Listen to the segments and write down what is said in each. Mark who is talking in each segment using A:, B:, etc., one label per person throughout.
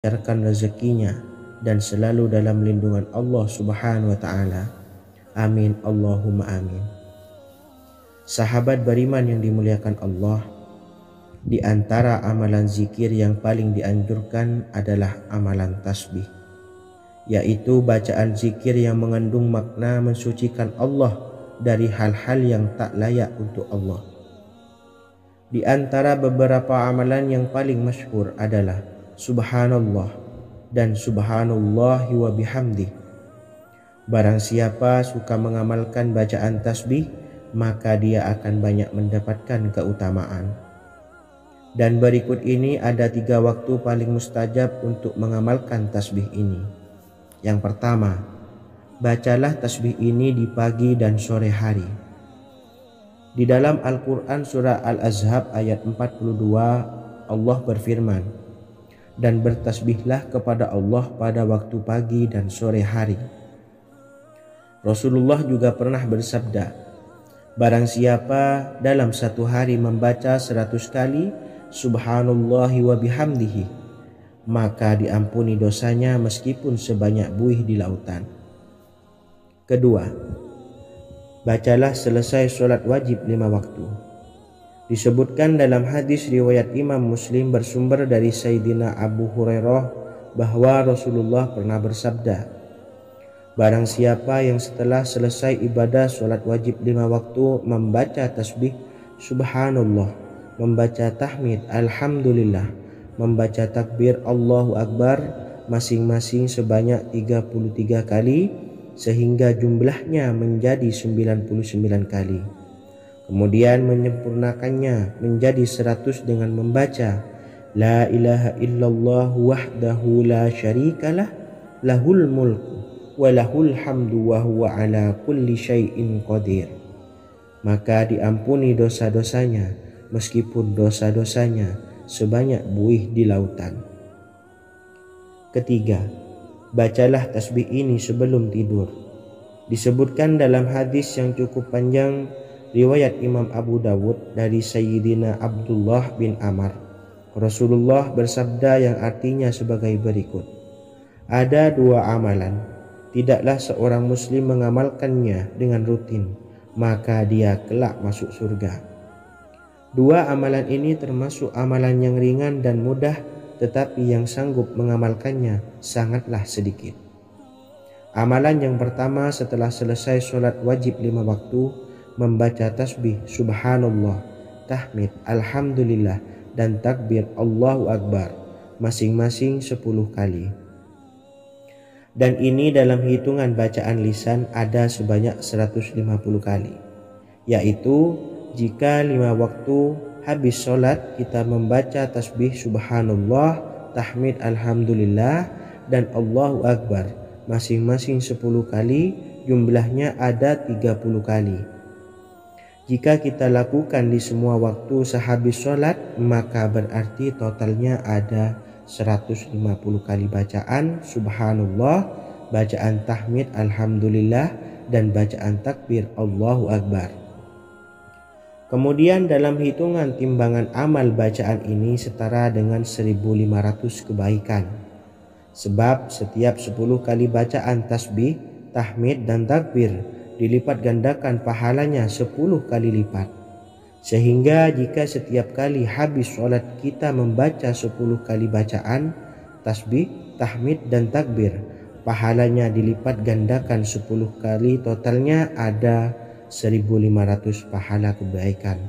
A: lancarkan rezekinya, dan selalu dalam lindungan Allah Subhanahu wa Ta'ala. Amin Allahumma amin. Sahabat beriman yang dimuliakan Allah, di antara amalan zikir yang paling dianjurkan adalah amalan tasbih, yaitu bacaan zikir yang mengandung makna mensucikan Allah dari hal-hal yang tak layak untuk Allah. Di antara beberapa amalan yang paling masyhur adalah Subhanallah dan Subhanallahi wa bihamdih. Barang siapa suka mengamalkan bacaan tasbih, maka dia akan banyak mendapatkan keutamaan. Dan berikut ini ada 3 waktu paling mustajab untuk mengamalkan tasbih ini. Yang pertama, bacalah tasbih ini di pagi dan sore hari. Di dalam Al-Quran surah Al-Ahzab ayat 42, Allah berfirman, dan bertasbihlah kepada Allah pada waktu pagi dan sore hari. Rasulullah juga pernah bersabda, barang siapa dalam satu hari membaca 100 kali Subhanallahi wa bihamdihi, maka diampuni dosanya meskipun sebanyak buih di lautan. Kedua, bacalah selesai sholat wajib 5 waktu. Disebutkan dalam hadis riwayat Imam Muslim bersumber dari Sayyidina Abu Hurairah bahwa Rasulullah pernah bersabda, barang siapa yang setelah selesai ibadah sholat wajib 5 waktu membaca tasbih Subhanallah, membaca tahmid Alhamdulillah, membaca takbir Allahu Akbar masing-masing sebanyak 33 kali, sehingga jumlahnya menjadi 99 kali. Kemudian menyempurnakannya menjadi 100 dengan membaca La ilaha illallah wahdahu la syarikalah lahul mulku wa lahul hamdu wa huwa ala kulli syai'in qadir. Maka diampuni dosa-dosanya meskipun dosa-dosanya sebanyak buih di lautan. Ketiga, bacalah tasbih ini sebelum tidur. Disebutkan dalam hadis yang cukup panjang riwayat Imam Abu Dawud dari Sayyidina Abdullah bin Amr, Rasulullah bersabda yang artinya sebagai berikut, ada 2 amalan, tidaklah seorang muslim mengamalkannya dengan rutin, maka dia kelak masuk surga. 2 amalan ini termasuk amalan yang ringan dan mudah, tetapi yang sanggup mengamalkannya sangatlah sedikit. Amalan yang pertama setelah selesai sholat wajib 5 waktu, membaca tasbih Subhanallah, tahmid Alhamdulillah, dan takbir Allahu Akbar masing-masing 10 kali. Dan ini dalam hitungan bacaan lisan ada sebanyak 150 kali, yaitu jika 5 waktu habis sholat kita membaca tasbih Subhanallah, tahmid Alhamdulillah, dan Allahu Akbar masing-masing 10 kali, jumlahnya ada 30 kali. Jika kita lakukan di semua waktu sehabis sholat, maka berarti totalnya ada 150 kali bacaan Subhanallah, bacaan tahmid Alhamdulillah, dan bacaan takbir Allahu Akbar. Kemudian dalam hitungan timbangan amal bacaan ini setara dengan 1500 kebaikan. Sebab setiap 10 kali bacaan tasbih, tahmid, dan takbir dilipat gandakan pahalanya 10 kali lipat. Sehingga jika setiap kali habis sholat kita membaca 10 kali bacaan tasbih, tahmid, dan takbir, pahalanya dilipat gandakan 10 kali, totalnya ada 1500 pahala kebaikan.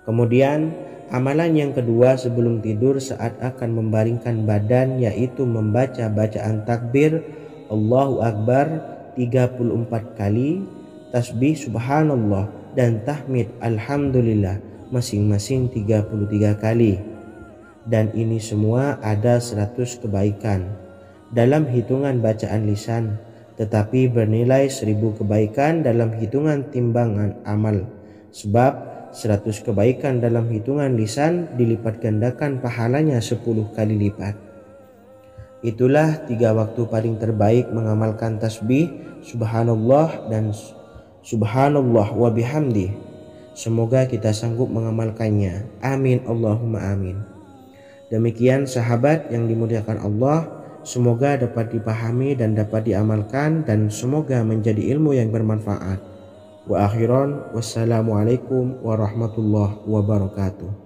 A: Kemudian amalan yang kedua sebelum tidur saat akan membaringkan badan, yaitu membaca bacaan takbir Allahu Akbar 34 kali, tasbih Subhanallah, dan tahmid Alhamdulillah masing-masing 33 kali. Dan ini semua ada 100 kebaikan dalam hitungan bacaan lisan, tetapi bernilai 1000 kebaikan dalam hitungan timbangan amal. Sebab 100 kebaikan dalam hitungan lisan dilipat gandakan pahalanya 10 kali lipat. Itulah 3 waktu paling terbaik mengamalkan tasbih Subhanallah dan Subhanallah wa bihamdih. Semoga kita sanggup mengamalkannya. Amin Allahumma amin. Demikian sahabat yang dimuliakan Allah, semoga dapat dipahami dan dapat diamalkan dan semoga menjadi ilmu yang bermanfaat. Wa akhiran, wassalamualaikum warahmatullahi wabarakatuh.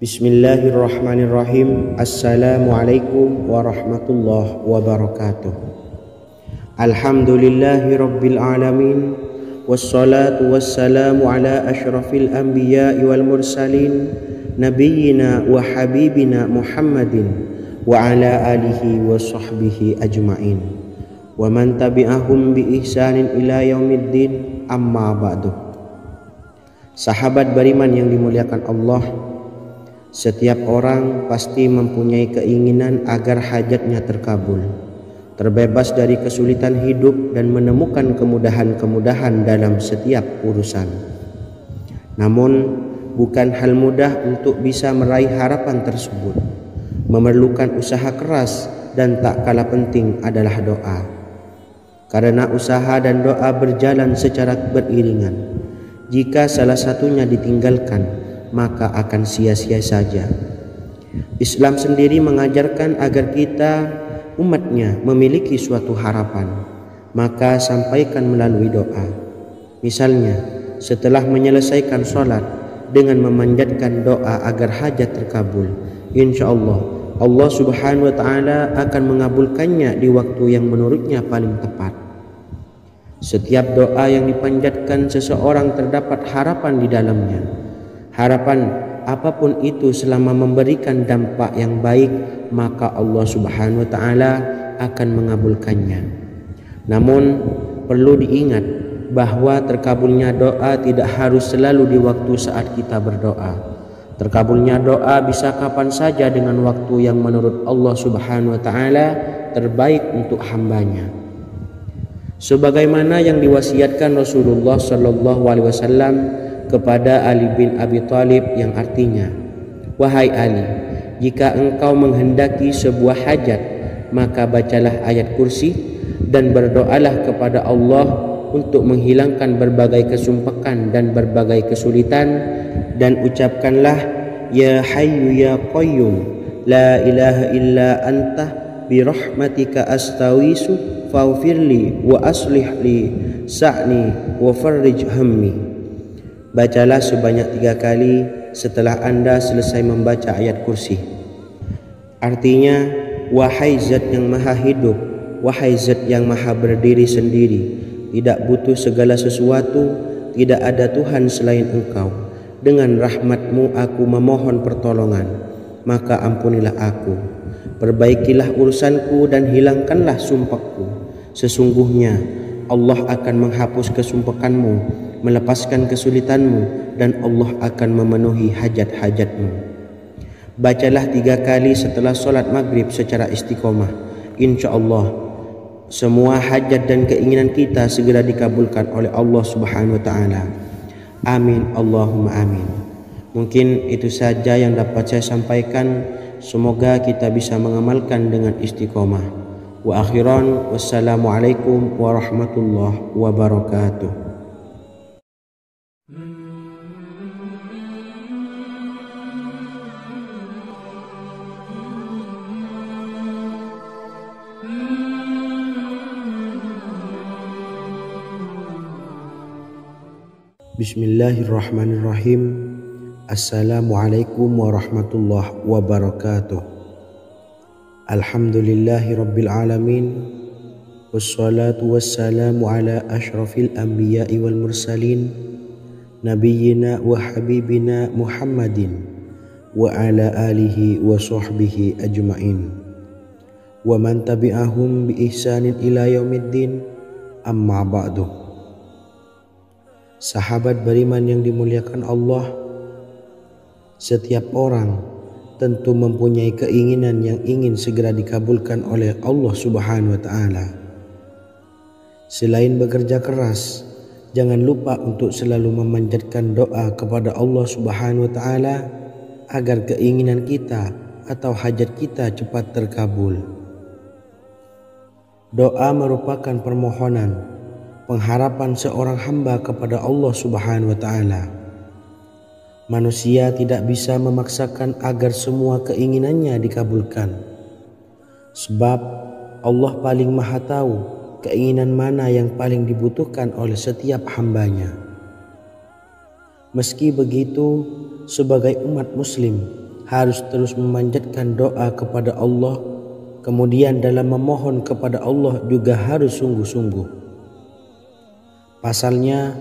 A: Bismillahirrahmanirrahim. Assalamualaikum warahmatullahi wabarakatuh. Alhamdulillahi rabbil alamin. Wassalatu wassalamu ala ashrafil anbiya'i wal mursalin, nabiyyina wa habibina Muhammadin wa ala alihi wa sahbihi ajma'in wa man tabi'ahum bi ihsanin ila yaumiddin, amma ba'du. Sahabat beriman yang dimuliakan Allah, setiap orang pasti mempunyai keinginan agar hajatnya terkabul, terbebas dari kesulitan hidup dan menemukan kemudahan-kemudahan dalam setiap urusan. Namun, bukan hal mudah untuk bisa meraih harapan tersebut. Memerlukan usaha keras dan tak kalah penting adalah doa. Karena usaha dan doa berjalan secara beriringan. Jika salah satunya ditinggalkan, maka akan sia-sia saja. Islam sendiri mengajarkan agar kita umatnya memiliki suatu harapan, maka sampaikan melalui doa. Misalnya, setelah menyelesaikan sholat dengan memanjatkan doa agar hajat terkabul, insya Allah Allah subhanahu wa ta'ala akan mengabulkannya di waktu yang menurutnya paling tepat. Setiap doa yang dipanjatkan seseorang terdapat harapan di dalamnya. Harapan apapun itu selama memberikan dampak yang baik, maka Allah subhanahu wa ta'ala akan mengabulkannya. Namun perlu diingat bahwa terkabulnya doa tidak harus selalu di waktu saat kita berdoa. Terkabulnya doa bisa kapan saja dengan waktu yang menurut Allah subhanahu wa ta'ala terbaik untuk hambanya. Sebagaimana yang diwasiatkan Rasulullah sallallahu alaihi wasallam kepada Ali bin Abi Thalib, yang artinya, wahai Ali, jika engkau menghendaki sebuah hajat, maka bacalah ayat kursi dan berdoalah kepada Allah untuk menghilangkan berbagai kesumpakan dan berbagai kesulitan, dan ucapkanlah, ya hayyu ya qayyum la ilaha illa anta birahmatika astawisu faghfirli wa aslih li sa'ni wa farrij hammi. Bacalah sebanyak 3 kali setelah Anda selesai membaca ayat kursi. Artinya, wahai zat yang maha hidup, wahai zat yang maha berdiri sendiri, tidak butuh segala sesuatu, tidak ada Tuhan selain Engkau. Dengan rahmat-Mu aku memohon pertolongan, maka ampunilah aku. Perbaikilah urusanku dan hilangkanlah sumpahku. Sesungguhnya Allah akan menghapus kesumpahanmu, melepaskan kesulitanmu, dan Allah akan memenuhi hajat-hajatmu. Bacalah 3 kali setelah sholat maghrib secara istiqomah. Insya Allah semua hajat dan keinginan kita segera dikabulkan oleh Allah subhanahu wa ta'ala. Amin Allahumma amin. Mungkin itu saja yang dapat saya sampaikan. Semoga kita bisa mengamalkan dengan istiqomah. Wa akhiran, wassalamualaikum warahmatullahi wabarakatuh. Bismillahirrahmanirrahim. Assalamualaikum warahmatullahi wabarakatuh. Alhamdulillahi rabbil alamin. Wassalatu wassalamu ala ashrafil anbiya'i wal mursalin, nabiyyina wa habibina Muhammadin wa ala alihi wa sahbihi ajma'in wa man tabi'ahum bi ihsanin ila yaumiddin, amma ba'du. Sahabat beriman yang dimuliakan Allah, setiap orang tentu mempunyai keinginan yang ingin segera dikabulkan oleh Allah subhanahu wa ta'ala. Selain bekerja keras, jangan lupa untuk selalu memanjatkan doa kepada Allah subhanahu wa ta'ala agar keinginan kita atau hajat kita cepat terkabul. Doa merupakan permohonan, pengharapan seorang hamba kepada Allah Subhanahu wa Ta'ala. Manusia tidak bisa memaksakan agar semua keinginannya dikabulkan, sebab Allah paling maha tahu keinginan mana yang paling dibutuhkan oleh setiap hambanya. Meski begitu, sebagai umat muslim harus terus memanjatkan doa kepada Allah, kemudian dalam memohon kepada Allah juga harus sungguh-sungguh. Pasalnya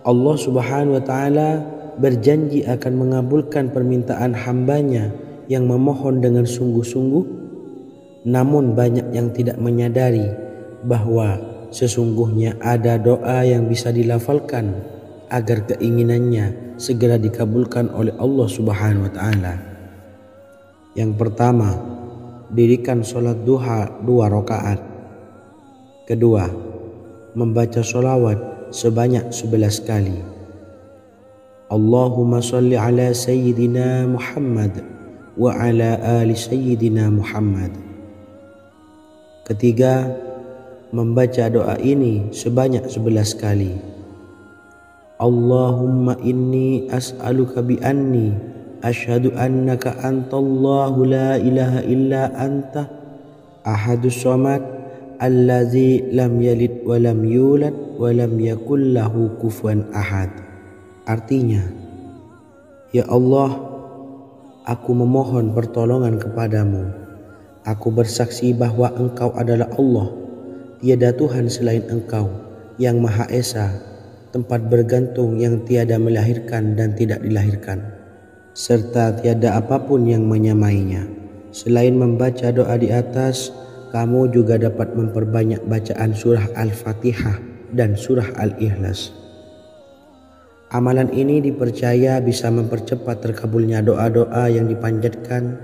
A: Allah Subhanahu wa Ta'ala berjanji akan mengabulkan permintaan hambanya yang memohon dengan sungguh-sungguh. Namun banyak yang tidak menyadari bahwa sesungguhnya ada doa yang bisa dilafalkan agar keinginannya segera dikabulkan oleh Allah Subhanahu wa Ta'ala. Yang pertama, dirikan sholat duha 2 rakaat. Kedua, membaca sholawat sebanyak 11 kali. Allahumma sholli ala sayyidina Muhammad wa ala ali sayyidina Muhammad. Ketiga, membaca doa ini sebanyak 11 kali. Allahumma inni as'aluka bi anni asyhadu annaka antallahu la ilaha illa anta ahadus samad allazi lam yalid wa lam yulad wa lam yakul lahu kufuwan ahad. Artinya, ya Allah, aku memohon pertolongan kepadamu. Aku bersaksi bahwa Engkau adalah Allah, tiada Tuhan selain Engkau, yang Maha Esa, tempat bergantung yang tiada melahirkan dan tidak dilahirkan, serta tiada apapun yang menyamainya. Selain membaca doa di atas, kamu juga dapat memperbanyak bacaan surah Al-Fatihah dan surah Al-Ikhlas. Amalan ini dipercaya bisa mempercepat terkabulnya doa-doa yang dipanjatkan.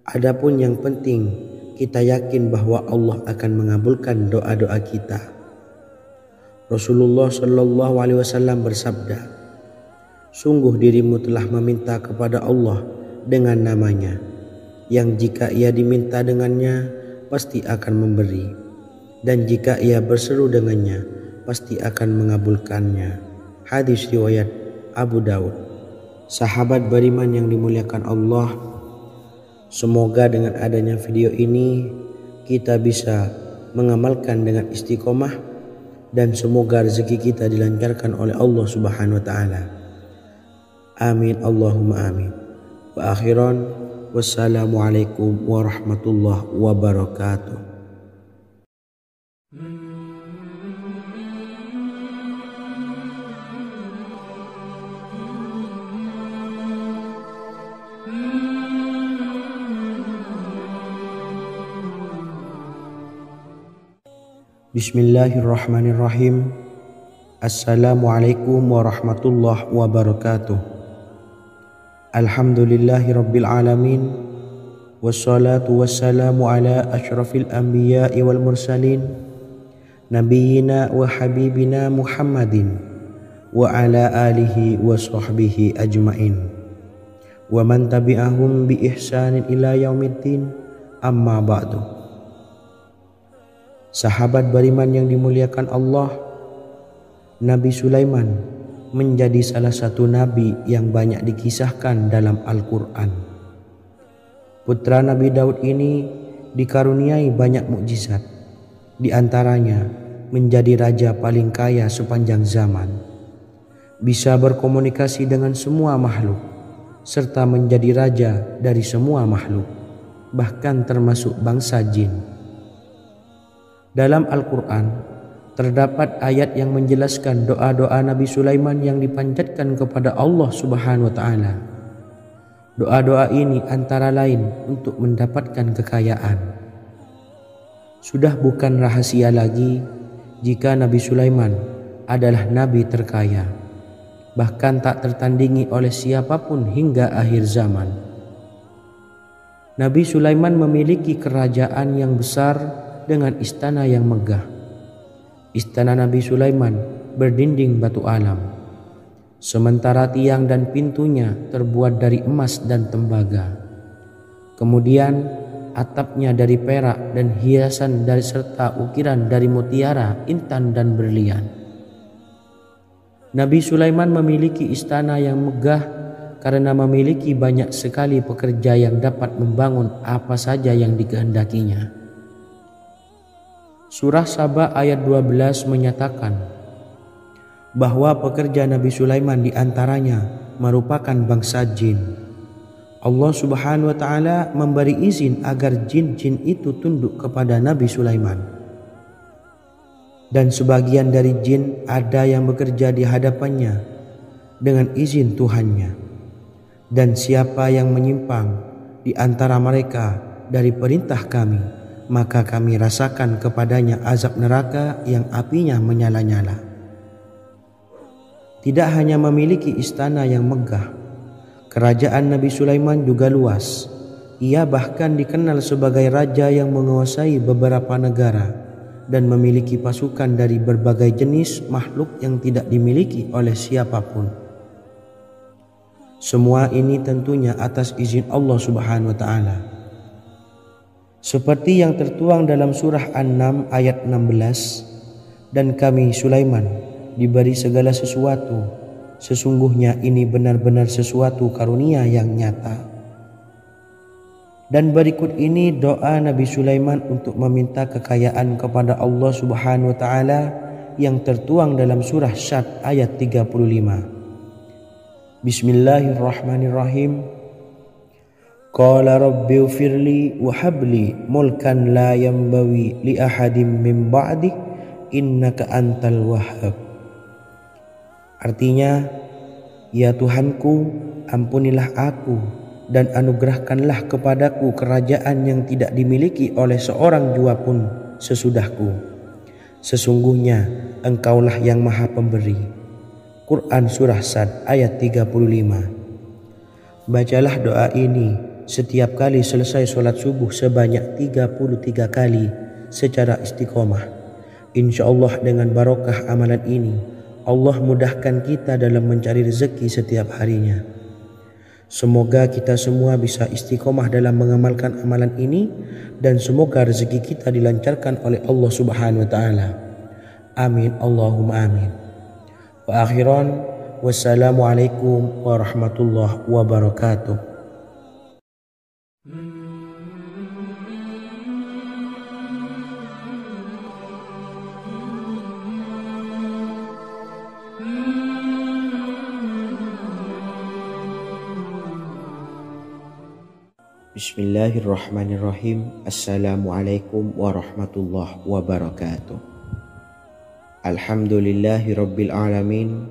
A: Adapun yang penting, kita yakin bahwa Allah akan mengabulkan doa-doa kita. Rasulullah Shallallahu Alaihi Wasallam bersabda, sungguh dirimu telah meminta kepada Allah dengan namanya, yang jika ia diminta dengannya, pasti akan memberi, dan jika ia berseru dengannya, pasti akan mengabulkannya. Hadis riwayat Abu Dawud. Sahabat beriman yang dimuliakan Allah, semoga dengan adanya video ini kita bisa mengamalkan dengan istiqomah, dan semoga rezeki kita dilancarkan oleh Allah Subhanahu wa Ta'ala. Amin Allahumma amin. Wa akhiran, wassalamualaikum warahmatullahi wabarakatuh. Bismillahirrahmanirrahim. Assalamualaikum warahmatullahi wabarakatuh. Alhamdulillahi rabbil alamin, wassalatu wassalamu ala asyrafil anbiya'i wal mursalin, nabiyyina wa habibina Muhammadin wa ala alihi wa sahbihi ajmain, wa man tabi'ahum bi ihsanin ila yaumiddin, amma ba'du. Sahabat beriman yang dimuliakan Allah, Nabi Sulaiman menjadi salah satu nabi yang banyak dikisahkan dalam Al-Quran. Putra Nabi Daud ini dikaruniai banyak mukjizat, di antaranya menjadi raja paling kaya sepanjang zaman, bisa berkomunikasi dengan semua makhluk, serta menjadi raja dari semua makhluk, bahkan termasuk bangsa jin. Dalam Al-Quran terdapat ayat yang menjelaskan doa-doa Nabi Sulaiman yang dipanjatkan kepada Allah Subhanahu wa Ta'ala. Doa-doa ini antara lain untuk mendapatkan kekayaan. Sudah bukan rahasia lagi jika Nabi Sulaiman adalah nabi terkaya, bahkan tak tertandingi oleh siapapun hingga akhir zaman. Nabi Sulaiman memiliki kerajaan yang besar dengan istana yang megah. Istana Nabi Sulaiman berdinding batu alam. sementara tiang dan pintunya terbuat dari emas dan tembaga. Kemudian atapnya dari perak dan hiasan dari serta ukiran dari mutiara, intan dan berlian. Nabi Sulaiman memiliki istana yang megah karena memiliki banyak sekali pekerja yang dapat membangun apa saja yang dikehendakinya. Surah Saba ayat 12 menyatakan bahwa pekerja Nabi Sulaiman diantaranya merupakan bangsa jin. Allah Subhanahu wa Ta'ala memberi izin agar jin-jin itu tunduk kepada Nabi Sulaiman. Dan sebagian dari jin ada yang bekerja di hadapannya dengan izin Tuhannya. Dan siapa yang menyimpang di antara mereka dari perintah kami, maka kami rasakan kepadanya azab neraka yang apinya menyala-nyala. Tidak hanya memiliki istana yang megah, kerajaan Nabi Sulaiman juga luas. Ia bahkan dikenal sebagai raja yang menguasai beberapa negara dan memiliki pasukan dari berbagai jenis makhluk yang tidak dimiliki oleh siapapun. Semua ini tentunya atas izin Allah Subhanahu wa Ta'ala. Seperti yang tertuang dalam surah An-Naml ayat 16, dan kami Sulaiman diberi segala sesuatu, sesungguhnya ini benar-benar sesuatu karunia yang nyata. Dan berikut ini doa Nabi Sulaiman untuk meminta kekayaan kepada Allah Subhanahu wa Ta'ala yang tertuang dalam surah Syad ayat 35. Bismillahirrahmanirrahim. Qala rabbi ufirli wa habli mulkan la yanbawi li ahadim min ba'di innaka antal wahhab. Artinya, ya Tuhanku, ampunilah aku dan anugerahkanlah kepadaku kerajaan yang tidak dimiliki oleh seorang jua pun sesudahku. Sesungguhnya Engkaulah yang Maha Pemberi. Quran Surah Sad ayat 35. Bacalah doa ini setiap kali selesai sholat subuh sebanyak 33 kali secara istiqomah. Insya Allah dengan barokah amalan ini, Allah mudahkan kita dalam mencari rezeki setiap harinya. Semoga kita semua bisa istiqomah dalam mengamalkan amalan ini dan semoga rezeki kita dilancarkan oleh Allah Subhanahu wa Ta'ala. Amin Allahumma amin. Wa akhiran, wassalamualaikum warahmatullahi wabarakatuh. Bismillahirrahmanirrahim. Assalamualaikum warahmatullahi wabarakatuh. Alhamdulillahi rabbil alamin.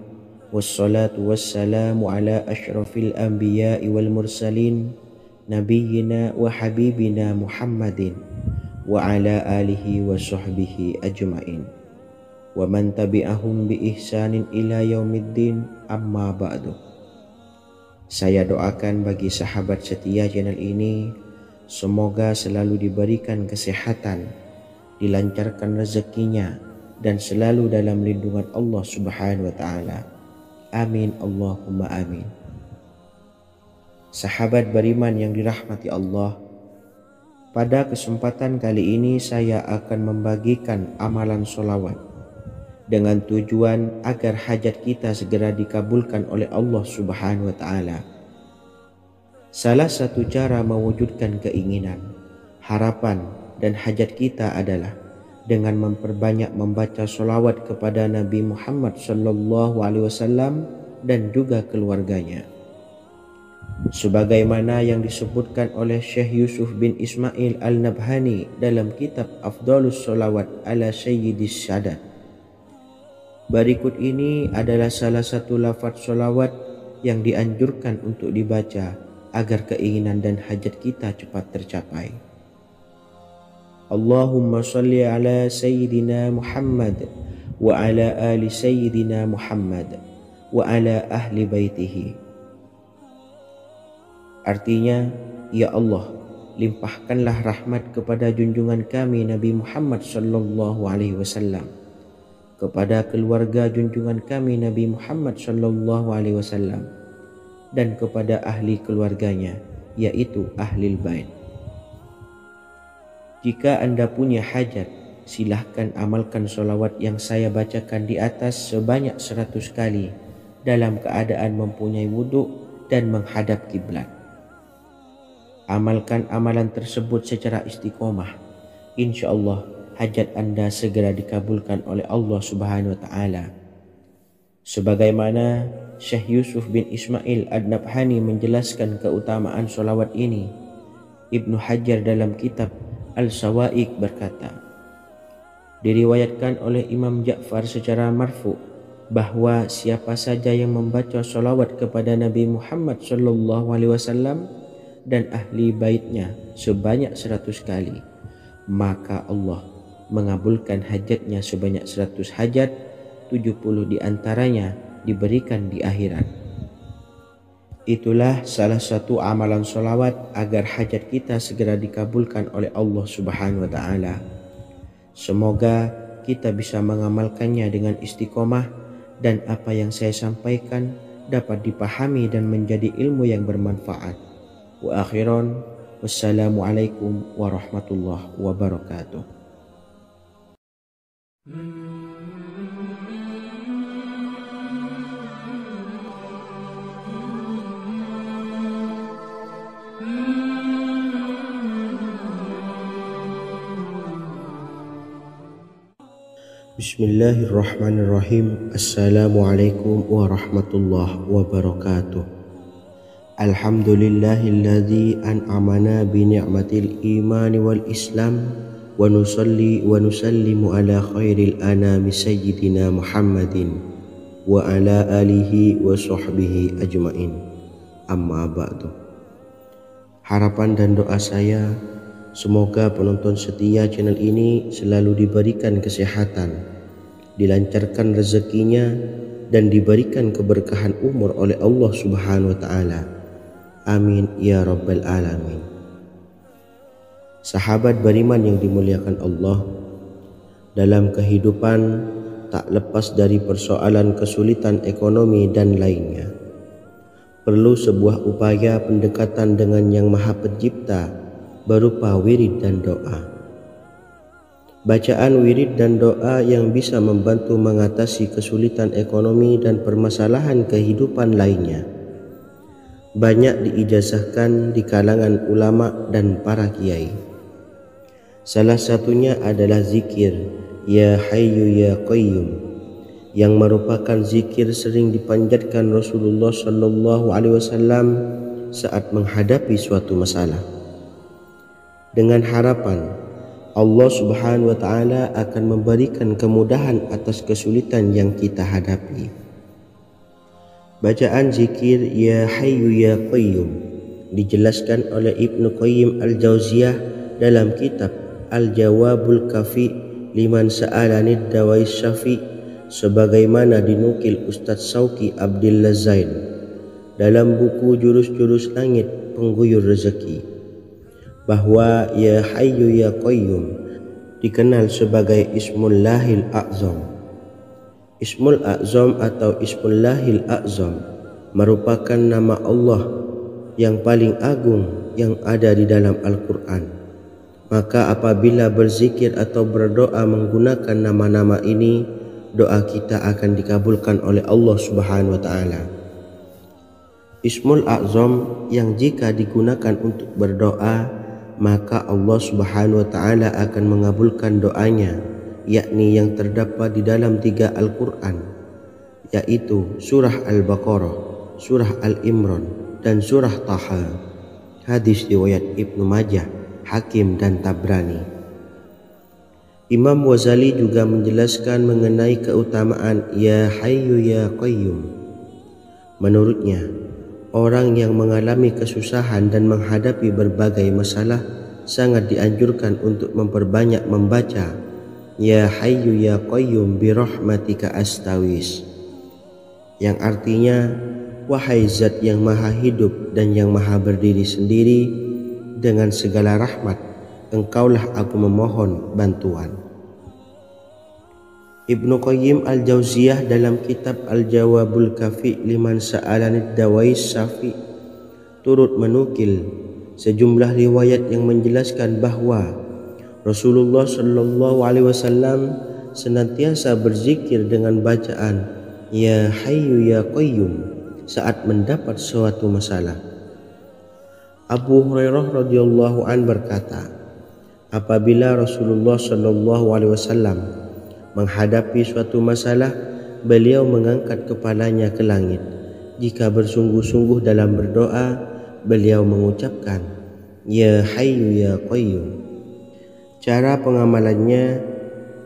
A: Wassalatu wassalamu ala ashrafil anbiya'i wal mursalin, nabiyyina wa habibina Muhammadin wa ala alihi wa sahbihi ajma'in wa man tabi'ahum bi ihsanin ila yaumiddin, amma ba'du. Saya doakan bagi sahabat setia channel ini, semoga selalu diberikan kesehatan, dilancarkan rezekinya, dan selalu dalam lindungan Allah Subhanahu wa Ta'ala. Amin Allahumma amin. Sahabat beriman yang dirahmati Allah, pada kesempatan kali ini saya akan membagikan amalan sholawat dengan tujuan agar hajat kita segera dikabulkan oleh Allah Subhanahu wa Ta'ala. Salah satu cara mewujudkan keinginan, harapan, dan hajat kita adalah dengan memperbanyak membaca sholawat kepada Nabi Muhammad SAW dan juga keluarganya. Sebagaimana yang disebutkan oleh Syekh Yusuf bin Ismail Al-Nabhani dalam kitab Afdhalus Sholawat ala Sayyidis Sadat. Berikut ini adalah salah satu lafaz sholawat yang dianjurkan untuk dibaca agar keinginan dan hajat kita cepat tercapai. Allahumma sholli ala Sayyidina Muhammad wa ala ali Sayyidina Muhammad wa ala ahli baitihi. Artinya, ya Allah, limpahkanlah rahmat kepada junjungan kami Nabi Muhammad sallallahu alaihi wasallam, kepada keluarga junjungan kami Nabi Muhammad sallallahu alaihi wasallam dan kepada ahli keluarganya, yaitu ahlil bait. Jika Anda punya hajat, silahkan amalkan solawat yang saya bacakan di atas sebanyak 100 kali dalam keadaan mempunyai wudhu dan menghadap kiblat. Amalkan amalan tersebut secara istiqomah. Insya Allah hajat Anda segera dikabulkan oleh Allah Subhanahu wa Ta'ala. Sebagaimana Syekh Yusuf bin Ismail Ad-Nabhani menjelaskan keutamaan solawat ini, Ibnu Hajar dalam kitab Al-Sawa'iq berkata, diriwayatkan oleh Imam Ja'far secara marfu bahwa siapa saja yang membaca solawat kepada Nabi Muhammad sallallahu alaihi wasallam dan ahli baitnya sebanyak 100 kali, maka Allah mengabulkan hajatnya sebanyak 100 hajat, 70 diantaranya diberikan di akhirat. Itulah salah satu amalan solawat agar hajat kita segera dikabulkan oleh Allah Subhanahu wa Ta'ala. Semoga kita bisa mengamalkannya dengan istiqomah dan apa yang saya sampaikan dapat dipahami dan menjadi ilmu yang bermanfaat. Wa akhiran, wassalamualaikum warahmatullahi wabarakatuh. Bismillahirrahmanirrahim. Assalamualaikum warahmatullahi wabarakatuh. Alhamdulillahilladzi an'amana bi ni'matil imani wal islam wa nusalli wa nusallimu ala khairil anami sayyidina Muhammadin wa ala alihi wa sahbihi ajmain. Amma ba'du. Harapan dan doa saya, semoga penonton setia channel ini selalu diberikan kesehatan, dilancarkan rezekinya, dan diberikan keberkahan umur oleh Allah Subhanahu wa Ta'ala. Amin ya rabbal alamin. Sahabat beriman yang dimuliakan Allah, dalam kehidupan tak lepas dari persoalan kesulitan ekonomi dan lainnya. Perlu sebuah upaya pendekatan dengan Yang Maha Pencipta berupa wirid dan doa. Bacaan wirid dan doa yang bisa membantu mengatasi kesulitan ekonomi dan permasalahan kehidupan lainnya banyak diijazahkan di kalangan ulama dan para kiai. Salah satunya adalah zikir Ya Hayyu Ya Qayyum, yang merupakan zikir sering dipanjatkan Rasulullah sallallahu alaihi wasallam saat menghadapi suatu masalah, dengan harapan Allah Subhanahu wa Ta'ala akan memberikan kemudahan atas kesulitan yang kita hadapi. Bacaan zikir Ya Hayyu Ya Qayyum dijelaskan oleh Ibnu Qayyim Al-Jauziyah dalam kitab Al-Jawabul Kafi liman sa'alanid dawai syafi, sebagaimana dinukil Ustadz Sauki Abdillah Zain dalam buku Jurus-Jurus Langit Pengguyur Rezeki, bahwa Ya Hayyu Ya Qayyum dikenal sebagai Ismullahil A'zam. Ismul A'zam atau Ismullahil A'zam merupakan nama Allah yang paling agung yang ada di dalam Al-Quran. Maka apabila berzikir atau berdoa menggunakan nama-nama ini, doa kita akan dikabulkan oleh Allah Subhanahu wa Ta'ala. Ismul A'zam yang jika digunakan untuk berdoa, maka Allah Subhanahu wa Ta'ala akan mengabulkan doanya, yakni yang terdapat di dalam 3 Al-Quran, yaitu surah Al-Baqarah, surah Al-Imran, dan surah Taha. Hadis riwayat Ibnu Majah, Hakim, dan Tabrani. Imam Ghazali juga menjelaskan mengenai keutamaan Ya Hayyu Ya Qayyum. Menurutnya, orang yang mengalami kesusahan dan menghadapi berbagai masalah sangat dianjurkan untuk memperbanyak membaca Ya Hayyu Ya Qayyum bi rahmatika astawis, yang artinya wahai zat yang maha hidup dan yang maha berdiri sendiri, dengan segala rahmat engkaulah aku memohon bantuan. Ibnu Qayyim al-Jauziyah dalam kitab Al-Jawabul Kafi liman sa'alanid dawais syafi turut menukil sejumlah riwayat yang menjelaskan bahwa Rasulullah Shallallahu Alaihi Wasallam senantiasa berzikir dengan bacaan Ya Hayyu Ya Qayyum saat mendapat suatu masalah. Abu Hurairah radhiyallahu an berkata, apabila Rasulullah Shallallahu Alaihi Wasallam menghadapi suatu masalah, beliau mengangkat kepalanya ke langit. Jika bersungguh-sungguh dalam berdoa, beliau mengucapkan Ya Hayyu Ya Qayyum. Cara pengamalannya,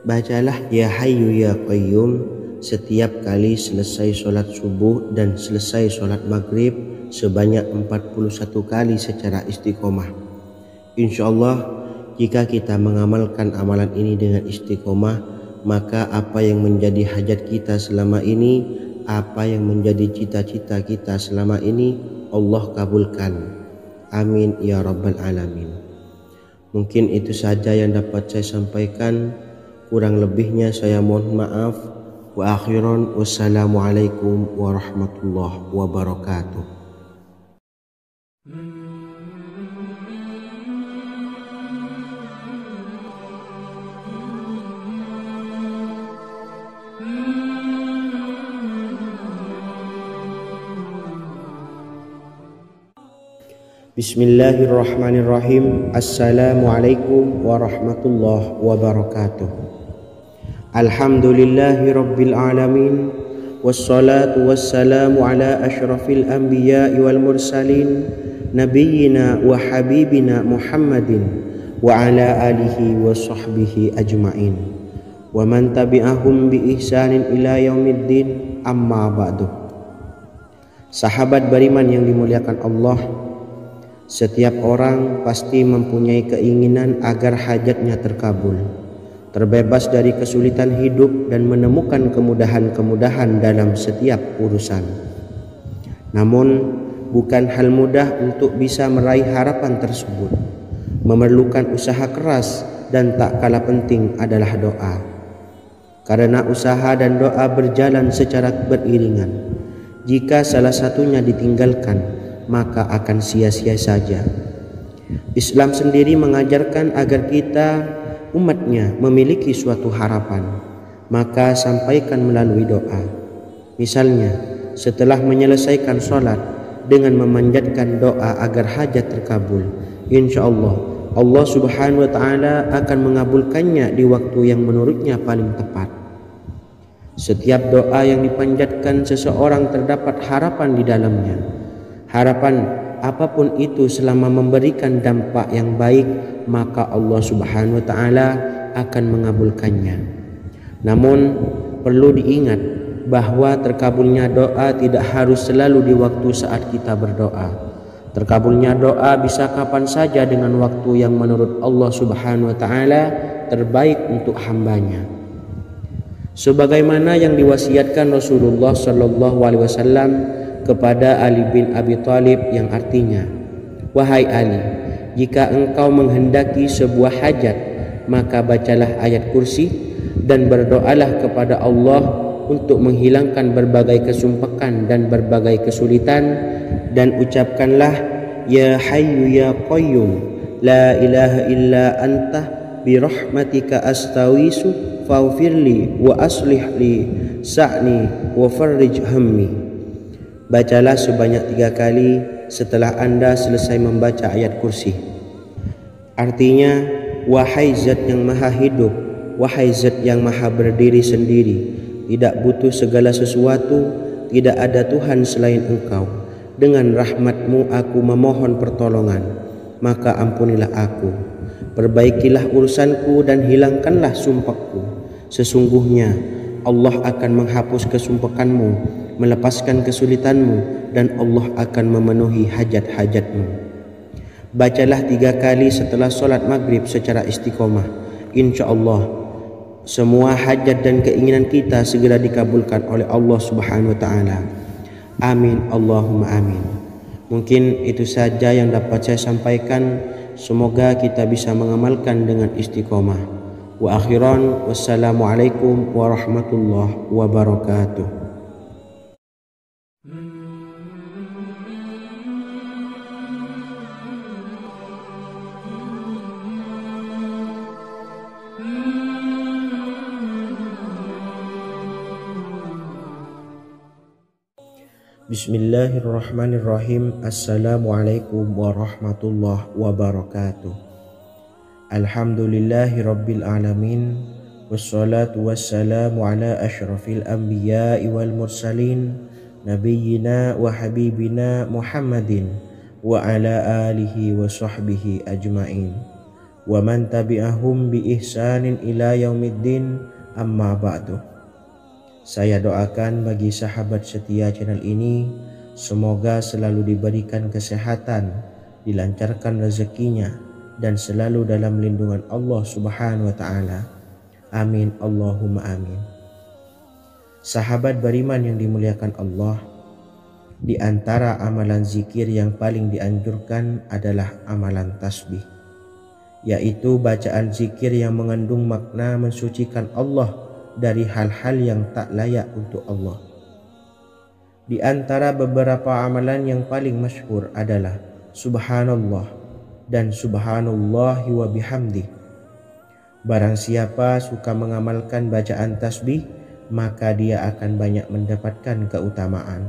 A: bacalah Ya Hayyu Ya Qayyum setiap kali selesai sholat subuh dan selesai sholat maghrib sebanyak 41 kali secara istiqomah. Insyaallah, jika kita mengamalkan amalan ini dengan istiqomah, maka apa yang menjadi hajat kita selama ini, apa yang menjadi cita-cita kita selama ini, Allah kabulkan. Amin ya rabbal alamin. Mungkin itu saja yang dapat saya sampaikan. Kurang lebihnya saya mohon maaf. Wa akhiran, wassalamualaikum warahmatullahi wabarakatuh. Bismillahirrahmanirrahim. Assalamualaikum warahmatullahi wabarakatuh. Alhamdulillahi rabbil alamin. Wassalatu wassalamu ala ashrafil anbiya'i wal mursalin nabiyyina wa habibina Muhammadin wa ala alihi wa sahbihi ajma'in wa man tabi'ahum bi ihsanin ila yaumiddin, amma ba'du. Sahabat beriman yang dimuliakan Allah, setiap orang pasti mempunyai keinginan agar hajatnya terkabul, terbebas dari kesulitan hidup dan menemukan kemudahan-kemudahan dalam setiap urusan. Namun, bukan hal mudah untuk bisa meraih harapan tersebut. Memerlukan usaha keras dan tak kalah penting adalah doa. Karena usaha dan doa berjalan secara beriringan. Jika salah satunya ditinggalkan, maka akan sia-sia saja. Islam sendiri mengajarkan agar kita umatnya memiliki suatu harapan, maka sampaikan melalui doa. Misalnya, setelah menyelesaikan sholat dengan memanjatkan doa agar hajat terkabul, insyaallah Allah subhanahu wa ta'ala akan mengabulkannya di waktu yang menurutnya paling tepat. Setiap doa yang dipanjatkan seseorang terdapat harapan di dalamnya. Harapan apapun itu selama memberikan dampak yang baik, maka Allah subhanahu wa ta'ala akan mengabulkannya. Namun perlu diingat bahwa terkabulnya doa tidak harus selalu di waktu saat kita berdoa. Terkabulnya doa bisa kapan saja dengan waktu yang menurut Allah subhanahu wa ta'ala terbaik untuk hambanya. Sebagaimana yang diwasiatkan Rasulullah sallallahu alaihi wasallam kepada Ali bin Abi Thalib, yang artinya, wahai Ali, jika engkau menghendaki sebuah hajat, maka bacalah ayat kursi dan berdoalah kepada Allah untuk menghilangkan berbagai kesumpakan dan berbagai kesulitan, dan ucapkanlah Ya Hayyu Ya Qayyum la ilaha illa anta birahmatika astawisu faghfirli wa aslih li sa'ni wa farrij hammi. Bacalah sebanyak 3 kali setelah Anda selesai membaca ayat kursi. Artinya, wahai zat yang maha hidup, wahai zat yang maha berdiri sendiri, tidak butuh segala sesuatu, tidak ada Tuhan selain Engkau. Dengan rahmat-Mu aku memohon pertolongan, maka ampunilah aku. Perbaikilah urusanku dan hilangkanlah sumpahku. Sesungguhnya Allah akan menghapus kesumpahanmu, melepaskan kesulitanmu, dan Allah akan memenuhi hajat-hajatmu. Bacalah 3 kali setelah sholat maghrib secara istiqomah. InsyaAllah semua hajat dan keinginan kita segera dikabulkan oleh Allah subhanahu wa ta'ala. Amin Allahumma amin. Mungkin itu saja yang dapat saya sampaikan. Semoga kita bisa mengamalkan dengan istiqomah. Wa akhiran, wassalamualaikum warahmatullahi wabarakatuh. Bismillahirrahmanirrahim. Assalamualaikum warahmatullahi wabarakatuh. Alhamdulillahi rabbil alamin. Wassalatu wassalamu ala ashrafil anbiya'i wal mursalin, nabiyyina wa habibina Muhammadin wa ala alihi wa sahbihi ajma'in, wa man tabi'ahum bi ihsanin ila yaumiddin, amma ba'du. Saya doakan bagi sahabat setia channel ini, semoga selalu diberikan kesehatan, dilancarkan rezekinya, dan selalu dalam lindungan Allah Subhanahu wa Ta'ala. Amin Allahumma amin. Sahabat beriman yang dimuliakan Allah, di antara amalan zikir yang paling dianjurkan adalah amalan tasbih, yaitu bacaan zikir yang mengandung makna mensucikan Allah dari hal-hal yang tak layak untuk Allah. Di antara beberapa amalan yang paling masyhur adalah Subhanallah dan Subhanallahi wa bihamdih. Barang siapa suka mengamalkan bacaan tasbih, maka dia akan banyak mendapatkan keutamaan.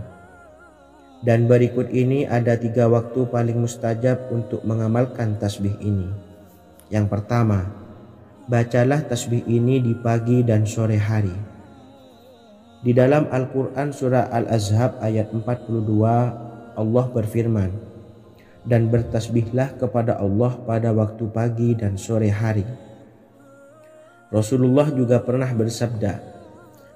A: Dan berikut ini ada 3 waktu paling mustajab untuk mengamalkan tasbih ini. Yang pertama, bacalah tasbih ini di pagi dan sore hari. Di dalam Al-Quran surah Al-Ahzab ayat 42, Allah berfirman, dan bertasbihlah kepada Allah pada waktu pagi dan sore hari. Rasulullah juga pernah bersabda,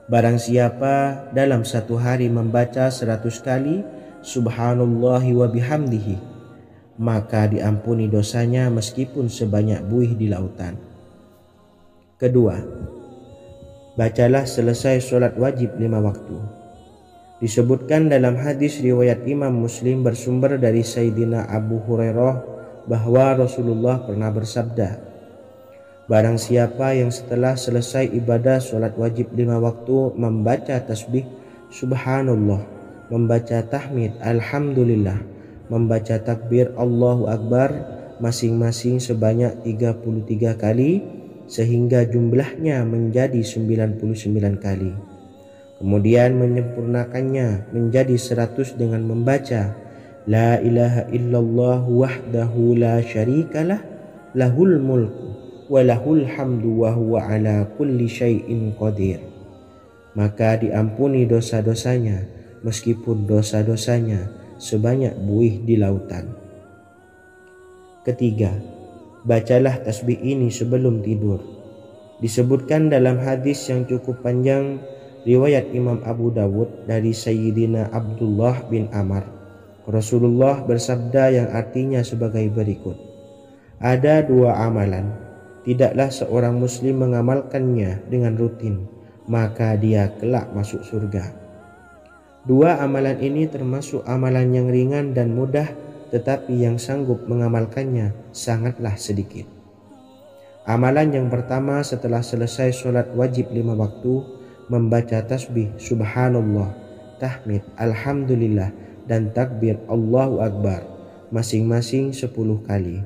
A: barang siapa dalam satu hari membaca 100 kali Subhanallahi wa bihamdihi, maka diampuni dosanya meskipun sebanyak buih di lautan. Kedua, bacalah selesai sholat wajib 5 waktu. Disebutkan dalam hadis riwayat Imam Muslim bersumber dari Sayyidina Abu Hurairah bahwa Rasulullah pernah bersabda, barang siapa yang setelah selesai ibadah sholat wajib 5 waktu membaca tasbih Subhanallah, membaca tahmid Alhamdulillah, membaca takbir Allahu Akbar masing-masing sebanyak 33 kali, sehingga jumlahnya menjadi 99 kali. Kemudian menyempurnakannya menjadi 100 dengan membaca La ilaha illallah wahdahu la syarikalah, lahul mulku wa lahul hamdu wa huwa ala kulli syai'in qadir. Maka diampuni dosa-dosanya meskipun dosa-dosanya sebanyak buih di lautan. Ketiga, bacalah tasbih ini sebelum tidur. Disebutkan dalam hadis yang cukup panjang riwayat Imam Abu Dawud dari Sayyidina Abdullah bin Amr, Rasulullah bersabda yang artinya sebagai berikut, ada 2 amalan, tidaklah seorang muslim mengamalkannya dengan rutin, maka dia kelak masuk surga. 2 amalan ini termasuk amalan yang ringan dan mudah, tetapi yang sanggup mengamalkannya sangatlah sedikit. Amalan yang pertama setelah selesai sholat wajib 5 waktu, membaca tasbih Subhanallah, tahmid Alhamdulillah, dan takbir Allahu Akbar masing-masing 10 kali.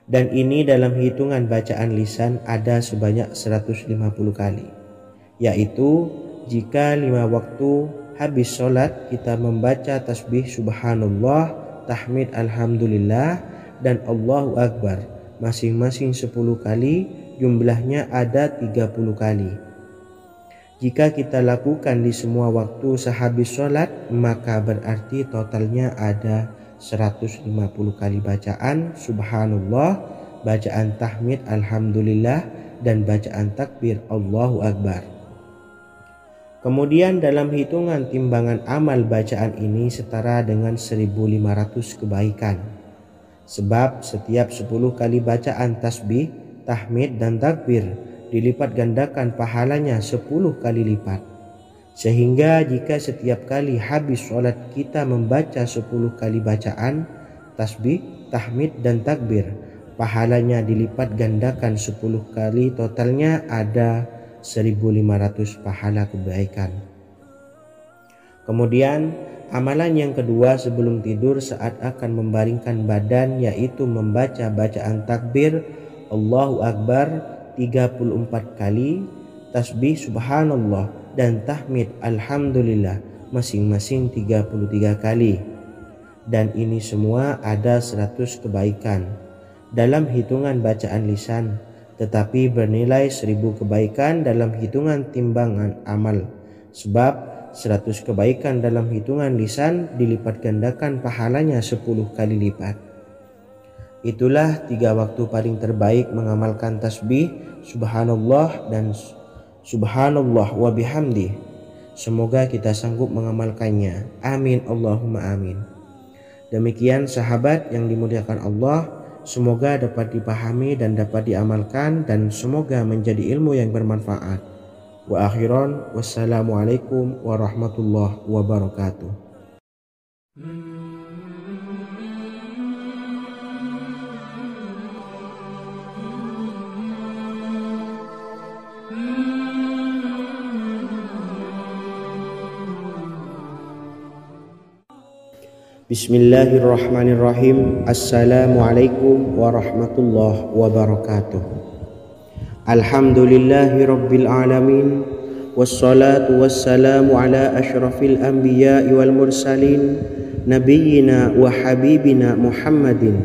A: Dan ini dalam hitungan bacaan lisan ada sebanyak 150 kali, yaitu jika 5 waktu habis sholat kita membaca tasbih Subhanallah, tahmid Alhamdulillah, dan Allahu Akbar masing-masing 10 kali, jumlahnya ada 30 kali. Jika kita lakukan di semua waktu sehabis sholat, maka berarti totalnya ada 150 kali bacaan Subhanallah, bacaan tahmid Alhamdulillah, dan bacaan takbir Allahu Akbar. Kemudian dalam hitungan timbangan amal bacaan ini setara dengan 1500 kebaikan. Sebab setiap 10 kali bacaan tasbih, tahmid, dan takbir dilipat gandakan pahalanya 10 kali lipat. Sehingga jika setiap kali habis sholat kita membaca 10 kali bacaan tasbih, tahmid, dan takbir, pahalanya dilipat gandakan 10 kali, totalnya ada 1.500 pahala kebaikan. Kemudian amalan yang kedua sebelum tidur saat akan membaringkan badan, yaitu membaca bacaan takbir Allahu Akbar 34 kali, tasbih subhanallah dan tahmid alhamdulillah masing-masing 33 kali. Dan ini semua ada 100 kebaikan dalam hitungan bacaan lisan, tetapi bernilai 1000 kebaikan dalam hitungan timbangan amal. Sebab 100 kebaikan dalam hitungan lisan dilipat gandakan pahalanya 10 kali lipat. Itulah 3 waktu paling terbaik mengamalkan tasbih subhanallah dan subhanallah wa bihamdi. Semoga kita sanggup mengamalkannya. Amin Allahumma amin. Demikian sahabat yang dimuliakan Allah, semoga dapat dipahami dan dapat diamalkan, dan semoga menjadi ilmu yang bermanfaat. Wa akhiran, wassalamualaikum warahmatullahi wabarakatuh. Bismillahirrahmanirrahim. Assalamualaikum warahmatullahi wabarakatuh. Alhamdulillahi rabbil alamin, wassalatu wassalamu ala ashrafil anbiya'i wal mursalin, nabiyyina wa habibina Muhammadin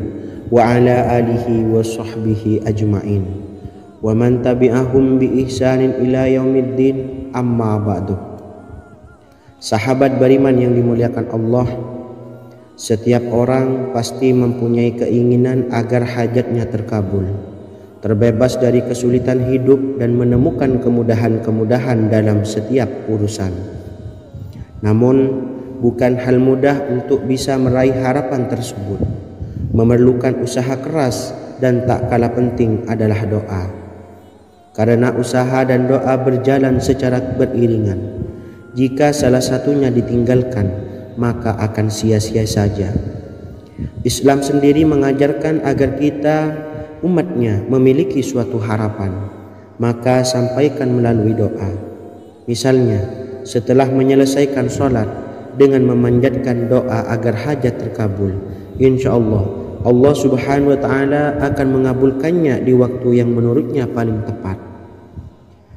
A: wa ala alihi wa sahbihi ajma'in, wa man tabi'ahum bi ihsanin ila yaumiddin, amma ba'du. Sahabat beriman yang dimuliakan Allah, setiap orang pasti mempunyai keinginan agar hajatnya terkabul, terbebas dari kesulitan hidup dan menemukan kemudahan-kemudahan dalam setiap urusan. Namun bukan hal mudah untuk bisa meraih harapan tersebut. Memerlukan usaha keras dan tak kalah penting adalah doa. Karena usaha dan doa berjalan secara beriringan. Jika salah satunya ditinggalkan, maka akan sia-sia saja. Islam sendiri mengajarkan agar kita umatnya memiliki suatu harapan, maka sampaikan melalui doa. Misalnya setelah menyelesaikan sholat dengan memanjatkan doa agar hajat terkabul, insya Allah Allah subhanahu wa ta'ala akan mengabulkannya di waktu yang menurutnya paling tepat.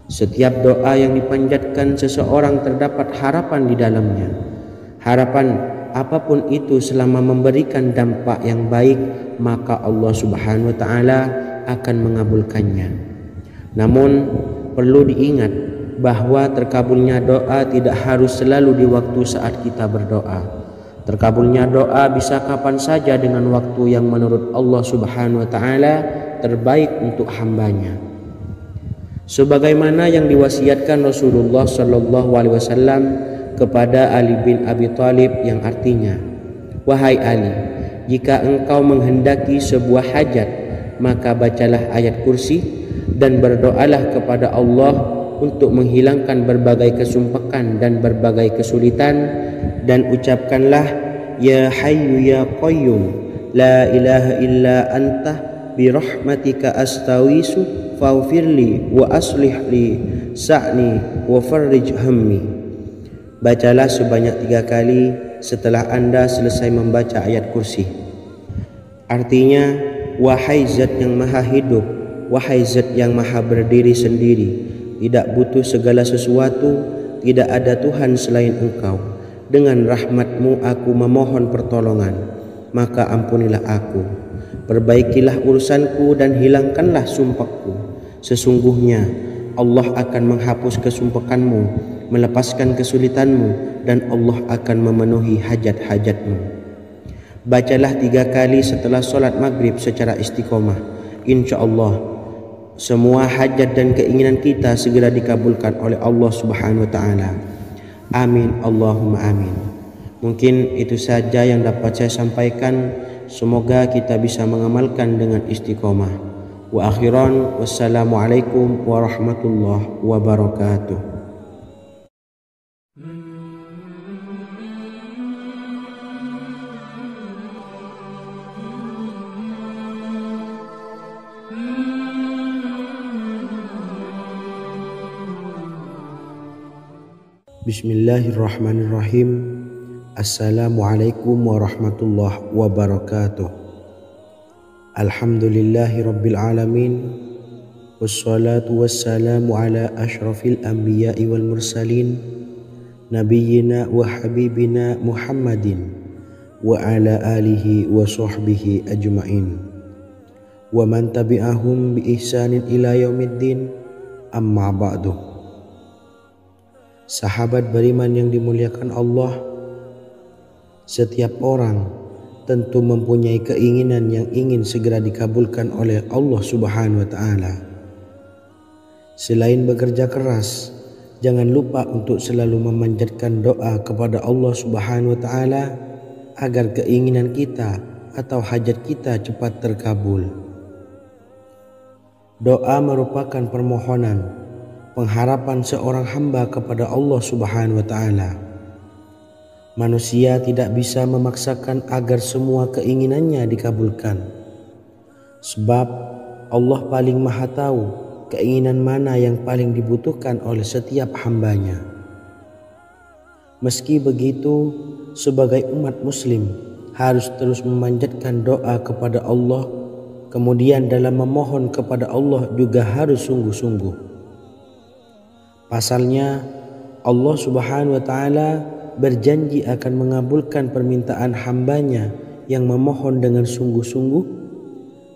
A: Setiap doa yang dipanjatkan seseorang terdapat harapan di dalamnya. Harapan apapun itu selama memberikan dampak yang baik, maka Allah subhanahu wa ta'ala akan mengabulkannya. Namun perlu diingat bahwa terkabulnya doa tidak harus selalu di waktu saat kita berdoa. Terkabulnya doa bisa kapan saja dengan waktu yang menurut Allah subhanahu wa ta'ala terbaik untuk hambanya. Sebagaimana yang diwasiatkan Rasulullah sallallahu alaihi wasallam kepada Ali bin Abi Thalib, yang artinya, wahai Ali, jika engkau menghendaki sebuah hajat, maka bacalah ayat kursi dan berdoalah kepada Allah untuk menghilangkan berbagai kesumpakan dan berbagai kesulitan, dan ucapkanlah ya hayyu ya qayyum la ilaha illa anta birahmatika astawisu faghfirli wa aslih li sa'ni wa farrij hammi. Bacalah sebanyak 3 kali setelah Anda selesai membaca ayat kursi. Artinya, wahai zat yang maha hidup, wahai zat yang maha berdiri sendiri, tidak butuh segala sesuatu, tidak ada Tuhan selain Engkau. Dengan rahmat-Mu aku memohon pertolongan, maka ampunilah aku. Perbaikilah urusanku dan hilangkanlah sumpahku. Sesungguhnya Allah akan menghapus kesumpahanmu, melepaskan kesulitanmu, dan Allah akan memenuhi hajat-hajatmu. Bacalah 3 kali setelah sholat maghrib secara istiqomah. Insya Allah semua hajat dan keinginan kita segera dikabulkan oleh Allah subhanahu wa ta'ala. Amin Allahumma amin. Mungkin itu saja yang dapat saya sampaikan. Semoga kita bisa mengamalkan dengan istiqomah. Wa akhiran, wassalamualaikum warahmatullahi wabarakatuh. Bismillahirrahmanirrahim. Assalamualaikum warahmatullahi wabarakatuh. Alhamdulillahi rabbil alamin. Wassalatu wassalamu ala ashrafil anbiya'i wal mursalin, nabiyyina wa habibina Muhammadin wa ala alihi wa sahbihi ajma'in wa man tabi'ahum bi ihsanin ila yaumiddin, amma ba'du. Sahabat beriman yang dimuliakan Allah, setiap orang tentu mempunyai keinginan yang ingin segera dikabulkan oleh Allah Subhanahu wa taala. Selain bekerja keras, jangan lupa untuk selalu memanjatkan doa kepada Allah Subhanahu wa taala agar keinginan kita atau hajat kita cepat terkabul. Doa merupakan permohonan, pengharapan seorang hamba kepada Allah Subhanahu wa taala. Manusia tidak bisa memaksakan agar semua keinginannya dikabulkan. Sebab Allah paling maha tahu keinginan mana yang paling dibutuhkan oleh setiap hambanya. Meski begitu, sebagai umat muslim harus terus memanjatkan doa kepada Allah. Kemudian dalam memohon kepada Allah juga harus sungguh-sungguh. Pasalnya Allah Subhanahu wa taala berjanji akan mengabulkan permintaan hambanya yang memohon dengan sungguh-sungguh.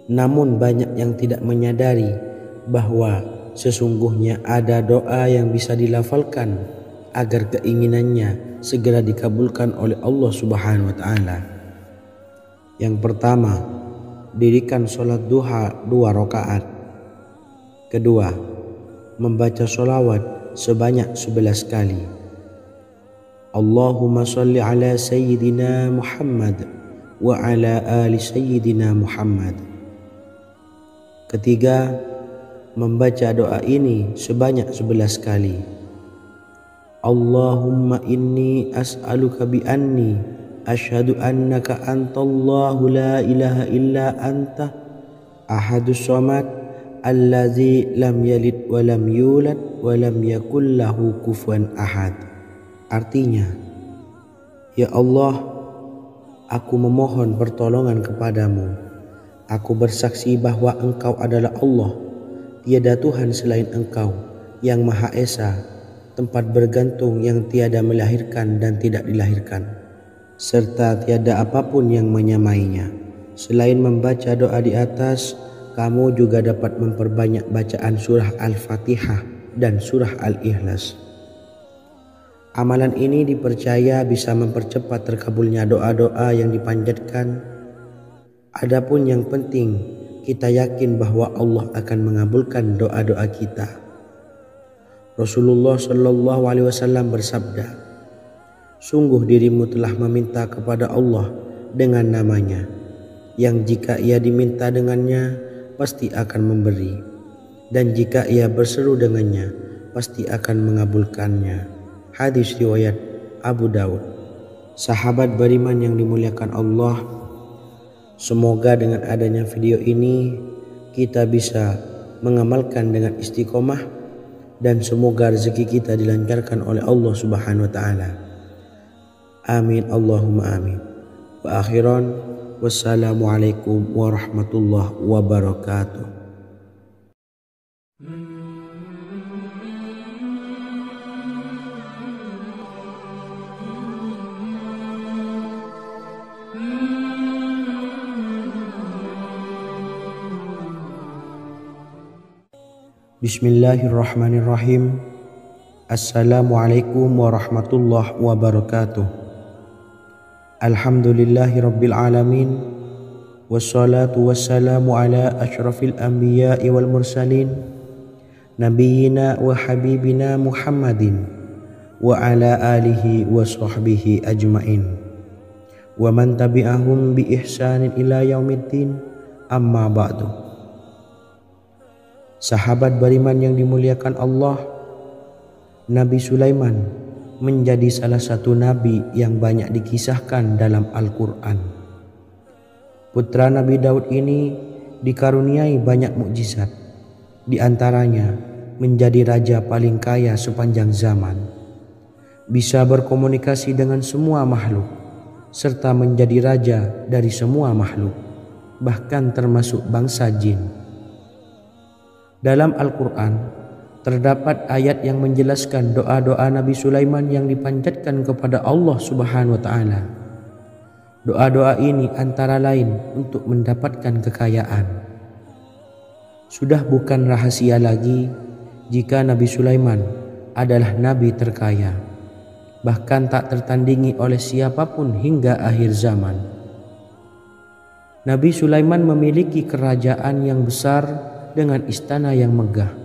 A: Namun banyak yang tidak menyadari bahwa sesungguhnya ada doa yang bisa dilafalkan agar keinginannya segera dikabulkan oleh Allah Subhanahu wa taala. Yang pertama, dirikan sholat duha 2 rakaat. Kedua, membaca sholawat sebanyak 11 kali. Allahumma sholli ala sayyidina Muhammad wa ala ali sayyidina Muhammad. Ketiga, membaca doa ini sebanyak 11 kali. Allahumma inni as'aluka bi anni asyhadu annaka antallahu la ilaha illa anta ahadus samad allazi lam yalid wa lam yulad wa lam yakul lahu kufuwan ahad. Artinya, ya Allah, aku memohon pertolongan kepadamu. Aku bersaksi bahwa Engkau adalah Allah, tiada Tuhan selain Engkau yang Maha Esa, tempat bergantung yang tiada melahirkan dan tidak dilahirkan, serta tiada apapun yang menyamainya. Selain membaca doa di atas, kamu juga dapat memperbanyak bacaan surah Al-Fatihah dan surah Al-Ikhlas. Amalan ini dipercaya bisa mempercepat terkabulnya doa-doa yang dipanjatkan. Adapun yang penting, kita yakin bahwa Allah akan mengabulkan doa-doa kita. Rasulullah Shallallahu Alaihi Wasallam bersabda, sungguh dirimu telah meminta kepada Allah dengan namanya, yang jika ia diminta dengannya pasti akan memberi, dan jika ia berseru dengannya pasti akan mengabulkannya. Hadis riwayat Abu Dawud. Sahabat beriman yang dimuliakan Allah, semoga dengan adanya video ini kita bisa mengamalkan dengan istiqomah, dan semoga rezeki kita dilancarkan oleh Allah Subhanahu wa taala. Amin Allahumma amin. Wa akhiran, wassalamualaikum warahmatullahi wabarakatuh. Bismillahirrahmanirrahim. Assalamualaikum warahmatullahi wabarakatuh. Alhamdulillahi rabbil alamin. Wassalatu wassalamu ala ashrafil anbiya'i wal mursalin, nabiyyina wa habibina Muhammadin wa ala alihi wa sahbihi ajma'in wa man tabi'ahum bi ihsanin ila yaumiddin, amma ba'du. Sahabat beriman yang dimuliakan Allah, Nabi Sulaiman menjadi salah satu nabi yang banyak dikisahkan dalam Al-Quran. Putra Nabi Daud ini dikaruniai banyak mukjizat, di antaranya menjadi raja paling kaya sepanjang zaman, bisa berkomunikasi dengan semua makhluk, serta menjadi raja dari semua makhluk, bahkan termasuk bangsa jin. Dalam Al-Quran terdapat ayat yang menjelaskan doa-doa Nabi Sulaiman yang dipanjatkan kepada Allah Subhanahu wa Ta'ala. Doa-doa ini antara lain untuk mendapatkan kekayaan. Sudah bukan rahasia lagi jika Nabi Sulaiman adalah nabi terkaya, bahkan tak tertandingi oleh siapapun hingga akhir zaman. Nabi Sulaiman memiliki kerajaan yang besar dengan istana yang megah.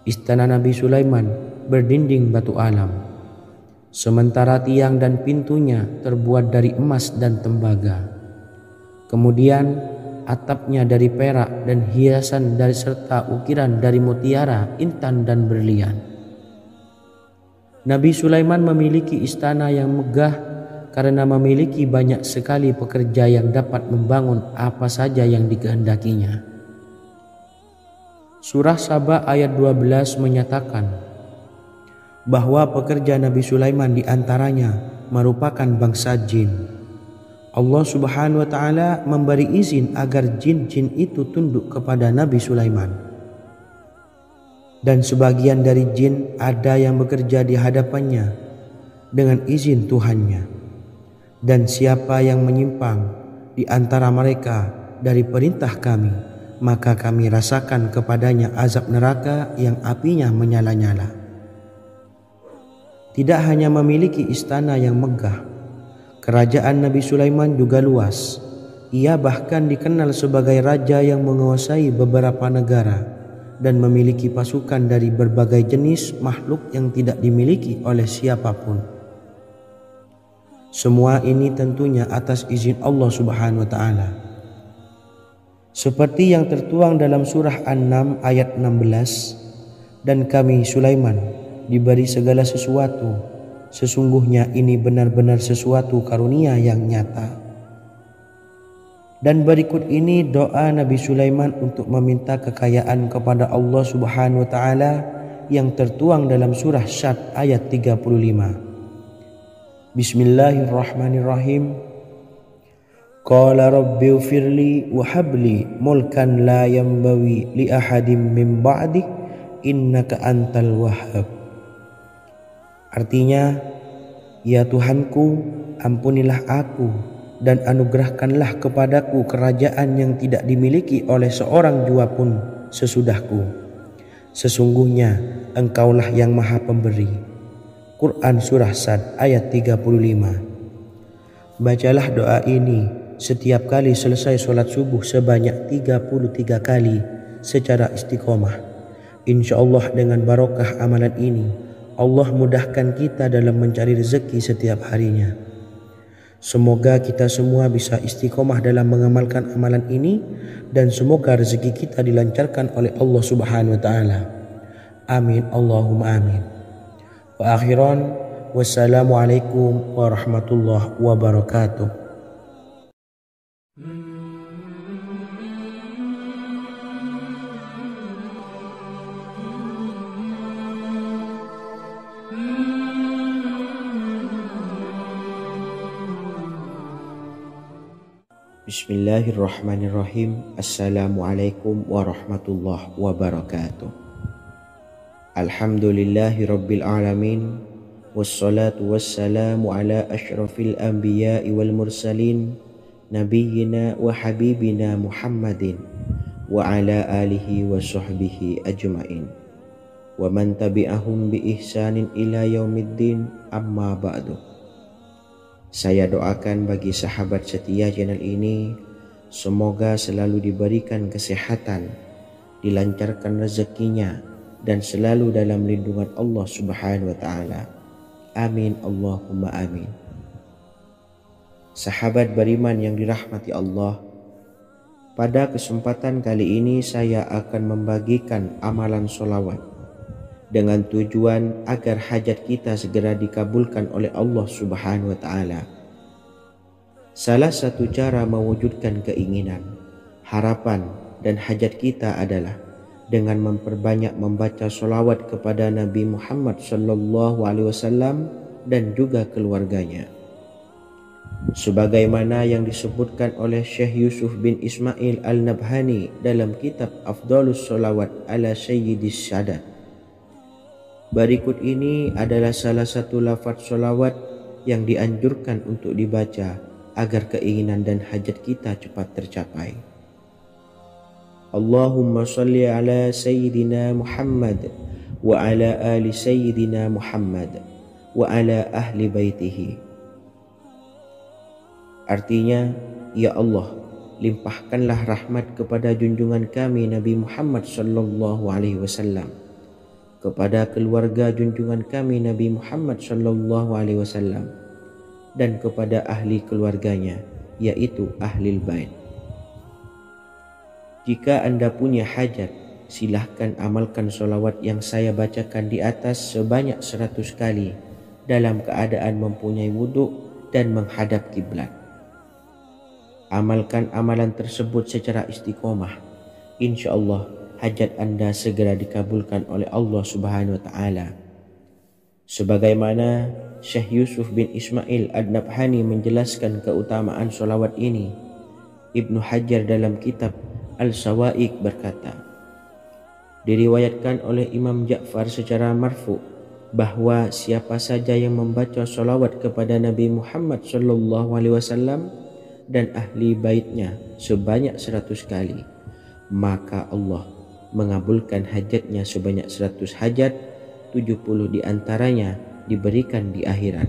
A: Istana Nabi Sulaiman berdinding batu alam, sementara tiang dan pintunya terbuat dari emas dan tembaga. Kemudian atapnya dari perak dan hiasan dari serta ukiran dari mutiara, intan dan berlian. Nabi Sulaiman memiliki istana yang megah karena memiliki banyak sekali pekerja yang dapat membangun apa saja yang dikehendakinya. Surah Saba ayat 12 menyatakan bahwa pekerja Nabi Sulaiman diantaranya merupakan bangsa jin. Allah Subhanahu wa Ta'ala memberi izin agar jin-jin itu tunduk kepada Nabi Sulaiman. Dan sebagian dari jin ada yang bekerja di hadapannya dengan izin Tuhannya. Dan siapa yang menyimpang di antara mereka dari perintah kami, maka kami rasakan kepadanya azab neraka yang apinya menyala-nyala. Tidak hanya memiliki istana yang megah, kerajaan Nabi Sulaiman juga luas. Ia bahkan dikenal sebagai raja yang menguasai beberapa negara dan memiliki pasukan dari berbagai jenis makhluk yang tidak dimiliki oleh siapapun. Semua ini tentunya atas izin Allah Subhanahu wa Ta'ala. Seperti yang tertuang dalam surah An-Naml ayat 16, dan kami Sulaiman diberi segala sesuatu, sesungguhnya ini benar-benar sesuatu karunia yang nyata. Dan berikut ini doa Nabi Sulaiman untuk meminta kekayaan kepada Allah Subhanahu wa Ta'ala yang tertuang dalam surah Syad ayat 35. Bismillahirrahmanirrahim. Qala rabbi ufirli wa habli mulkan la yanbawi li ahadim min ba'di innaka antal wahhab. Artinya, ya Tuhanku, ampunilah aku dan anugerahkanlah kepadaku kerajaan yang tidak dimiliki oleh seorang jua pun sesudahku. Sesungguhnya Engkaulah yang Maha Pemberi. Quran Surah Sad ayat 35. Bacalah doa ini setiap kali selesai sholat subuh sebanyak 33 kali secara istiqomah. Insya Allah dengan barokah amalan ini, Allah mudahkan kita dalam mencari rezeki setiap harinya. Semoga kita semua bisa istiqomah dalam mengamalkan amalan ini, dan semoga rezeki kita dilancarkan oleh Allah Subhanahu wa Ta'ala. Amin Allahumma amin. Wa akhiran, wassalamualaikum warahmatullahi wabarakatuh. Bismillahirrahmanirrahim. Assalamualaikum warahmatullahi wabarakatuh. Alhamdulillahi rabbil alamin, wassalatu wassalamu ala ashrafil anbiya'i wal mursalin, nabiyyina wa habibina Muhammadin wa ala alihi wa sahbihi ajma'in wa man tabi'ahum bi ihsanin ila yaumiddin, amma ba'du. Saya doakan bagi sahabat setia channel ini, semoga selalu diberikan kesehatan, dilancarkan rezekinya, dan selalu dalam lindungan Allah Subhanahu wa Ta'ala. Amin Allahumma amin. Sahabat beriman yang dirahmati Allah, pada kesempatan kali ini saya akan membagikan amalan sholawat dengan tujuan agar hajat kita segera dikabulkan oleh Allah Subhanahu wa Ta'ala. Salah satu cara mewujudkan keinginan Harapan dan hajat kita adalah dengan memperbanyak membaca sholawat kepada Nabi Muhammad SAW dan juga keluarganya. Sebagaimana yang disebutkan oleh Syekh Yusuf bin Ismail Al-Nabhani dalam kitab Afdhalus Sholawat ala Sayyidis Sadat. Berikut ini adalah salah satu lafaz sholawat yang dianjurkan untuk dibaca agar keinginan dan hajat kita cepat tercapai. Allahumma salli ala Sayyidina Muhammad wa ala ali Sayyidina Muhammad wa ala ahli baitihi. Artinya, ya Allah, limpahkanlah rahmat kepada junjungan kami Nabi Muhammad sallallahu alaihi wasallam, kepada keluarga junjungan kami Nabi Muhammad sallallahu alaihi wasallam, dan kepada ahli keluarganya, yaitu ahlil bait. Jika Anda punya hajat, silahkan amalkan sholawat yang saya bacakan di atas sebanyak 100 kali dalam keadaan mempunyai wudhu dan menghadap kiblat. Amalkan amalan tersebut secara istiqomah. Insya Allah hajat Anda segera dikabulkan oleh Allah Subhanahu wa Ta'ala. Sebagaimana Syekh Yusuf bin Ismail Ad-Nabhani menjelaskan keutamaan sholawat ini, Ibnu Hajar dalam kitab Al-Sawa'iq berkata, diriwayatkan oleh Imam Ja'far secara marfu bahwa siapa saja yang membaca sholawat kepada Nabi Muhammad SAW dan ahli baitnya sebanyak 100 kali, maka Allah mengabulkan hajatnya sebanyak 100 hajat, 70 diantaranya diberikan di akhirat.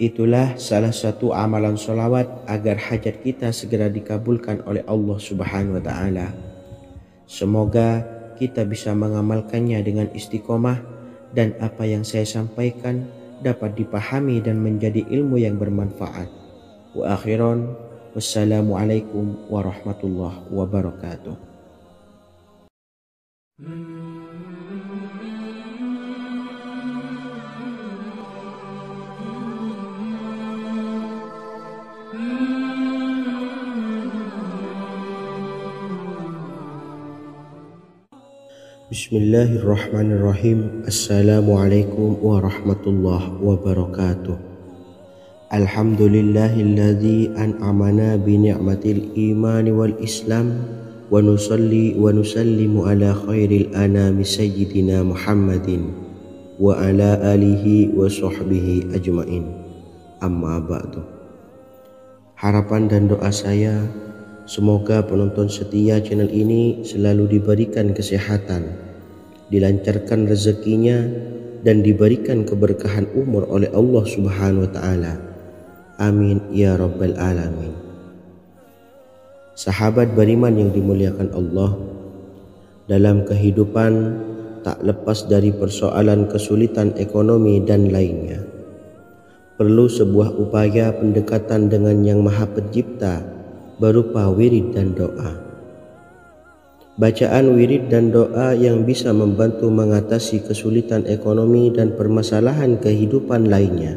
A: Itulah salah satu amalan sholawat agar hajat kita segera dikabulkan oleh Allah Subhanahu wa Ta'ala. Semoga kita bisa mengamalkannya dengan istiqomah dan apa yang saya sampaikan dapat dipahami dan menjadi ilmu yang bermanfaat. Wa akhiran, wassalamualaikum warahmatullahi wabarakatuh. Bismillahirrahmanirrahim. Assalamualaikum warahmatullahi wabarakatuh. Alhamdulillahilladzi an'amana bi ni'matil imani wal islam wa nusalli wa nusallimu ala khairil anami sayyidina Muhammadin wa ala alihi wa sahbihi ajmain. Amma ba'du. Harapan dan doa saya, semoga penonton setia channel ini selalu diberikan kesehatan, dilancarkan rezekinya, dan diberikan keberkahan umur oleh Allah Subhanahu wa Ta'ala. Amin ya rabbal alamin. Sahabat beriman yang dimuliakan Allah, dalam kehidupan tak lepas dari persoalan kesulitan ekonomi dan lainnya. Perlu sebuah upaya pendekatan dengan Yang Maha Pencipta berupa wirid dan doa. Bacaan wirid dan doa yang bisa membantu mengatasi kesulitan ekonomi dan permasalahan kehidupan lainnya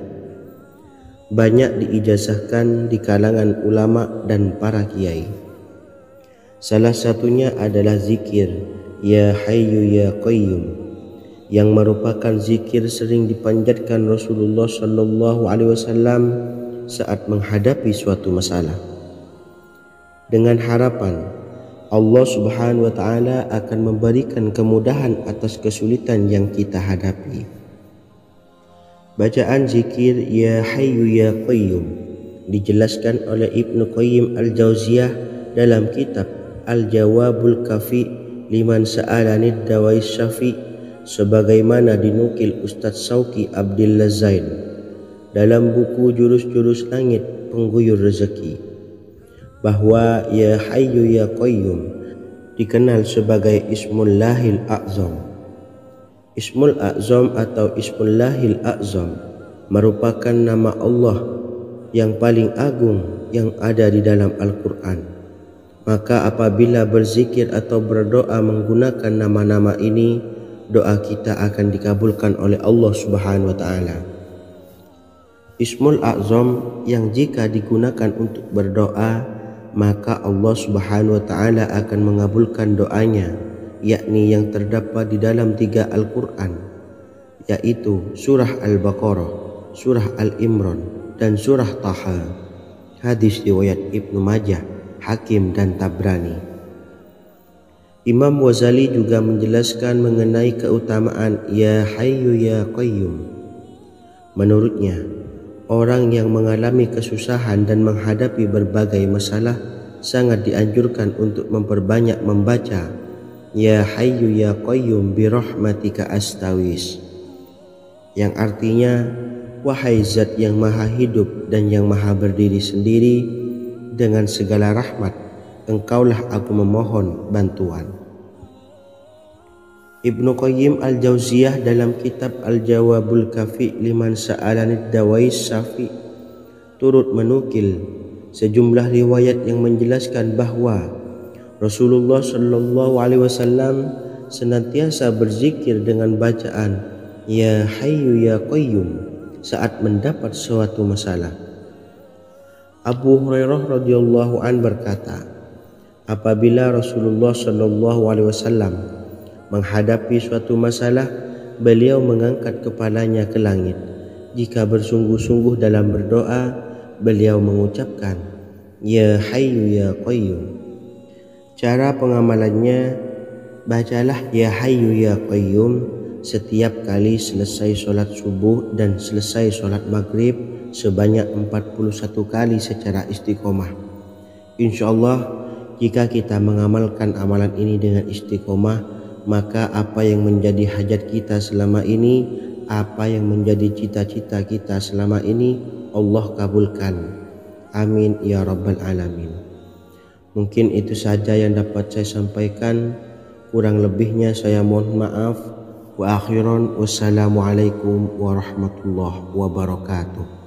A: banyak diijazahkan di kalangan ulama dan para kiai. Salah satunya adalah zikir Ya Hayyu Ya Qayyum, yang merupakan zikir sering dipanjatkan Rasulullah SAW saat menghadapi suatu masalah, dengan harapan Allah Subhanahu wa Ta'ala akan memberikan kemudahan atas kesulitan yang kita hadapi. Bacaan zikir Ya Hayyu Ya Qayyum dijelaskan oleh Ibnu Qayyim Al-Jauziyah dalam kitab Al-Jawabul Kafi liman sa'alanid dawais syafi, sebagaimana dinukil Ustadz Sauki Abdillah Zain dalam buku Jurus-Jurus Langit Pengguyur Rezeki, bahwa Ya Hayyu Ya Qayyum dikenal sebagai Ismullahil A'zam. Ismul A'zam atau Ismullahil A'zam merupakan nama Allah yang paling agung yang ada di dalam Al-Quran. Maka apabila berzikir atau berdoa menggunakan nama-nama ini, doa kita akan dikabulkan oleh Allah Subhanahu wa Ta'ala. Ismul A'zam yang jika digunakan untuk berdoa, maka Allah Subhanahu wa taala akan mengabulkan doanya, yakni yang terdapat di dalam 3 Al-Qur'an, yaitu surah Al-Baqarah, surah Al-Imran, dan surah Taha. Hadis riwayat Ibnu Majah, Hakim, dan Tabrani. Imam Ghazali juga menjelaskan mengenai keutamaan Ya Hayyu Ya Qayyum. Menurutnya, orang yang mengalami kesusahan dan menghadapi berbagai masalah sangat dianjurkan untuk memperbanyak membaca Ya Hayyu Ya Qayyum bi rahmatika astaghis, yang artinya, wahai zat yang maha hidup dan yang maha berdiri sendiri, dengan segala rahmat engkaulah aku memohon bantuan. Ibnu Qayyim Al-Jauziyah dalam kitab Al-Jawabul Kafi liman sa'alanid dawais syafi turut menukil sejumlah riwayat yang menjelaskan bahwa Rasulullah Shallallahu Alaihi Wasallam senantiasa berzikir dengan bacaan Ya Hayyu Ya Qayyum saat mendapat suatu masalah. Abu Hurairah radhiyallahu an berkata, apabila Rasulullah Shallallahu Alaihi Wasallam menghadapi suatu masalah, beliau mengangkat kepalanya ke langit. Jika bersungguh-sungguh dalam berdoa, beliau mengucapkan Ya Hayyu Ya Qayyum. Cara pengamalannya, bacalah Ya Hayyu Ya Qayyum setiap kali selesai sholat subuh dan selesai sholat maghrib sebanyak 41 kali secara istiqomah. Insyaallah, jika kita mengamalkan amalan ini dengan istiqomah, maka apa yang menjadi hajat kita selama ini, apa yang menjadi cita-cita kita selama ini, Allah kabulkan. Amin ya rabbal alamin. Mungkin itu saja yang dapat saya sampaikan. Kurang lebihnya saya mohon maaf. Wa akhiran, wassalamualaikum warahmatullahi wabarakatuh.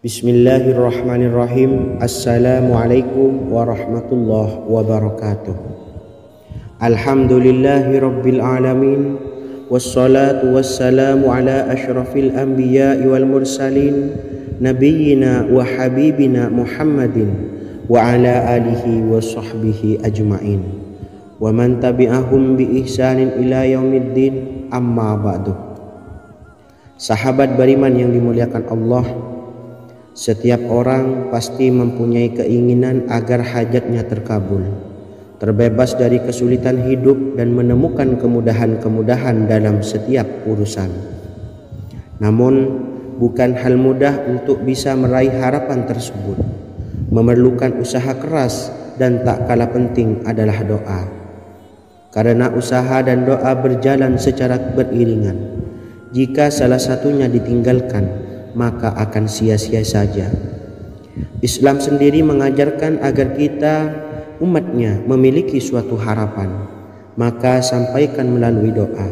A: Bismillahirrahmanirrahim. Assalamualaikum warahmatullahi wabarakatuh. Alhamdulillahi rabbil alamin, wassalatu wassalamu ala ashrafil anbiya'i wal mursalin, nabiyyina wa habibina Muhammadin wa ala alihi wa sahbihi ajma'in, wa man tabi'ahum bi ihsanin ila yaumiddin, amma ba'du. Sahabat beriman yang dimuliakan Allah, setiap orang pasti mempunyai keinginan agar hajatnya terkabul, terbebas dari kesulitan hidup dan menemukan kemudahan-kemudahan dalam setiap urusan. Namun, bukan hal mudah untuk bisa meraih harapan tersebut. Memerlukan usaha keras dan tak kalah penting adalah doa. Karena usaha dan doa berjalan secara beriringan. Jika salah satunya ditinggalkan, maka akan sia-sia saja. Islam sendiri mengajarkan agar kita umatnya memiliki suatu harapan, maka sampaikan melalui doa.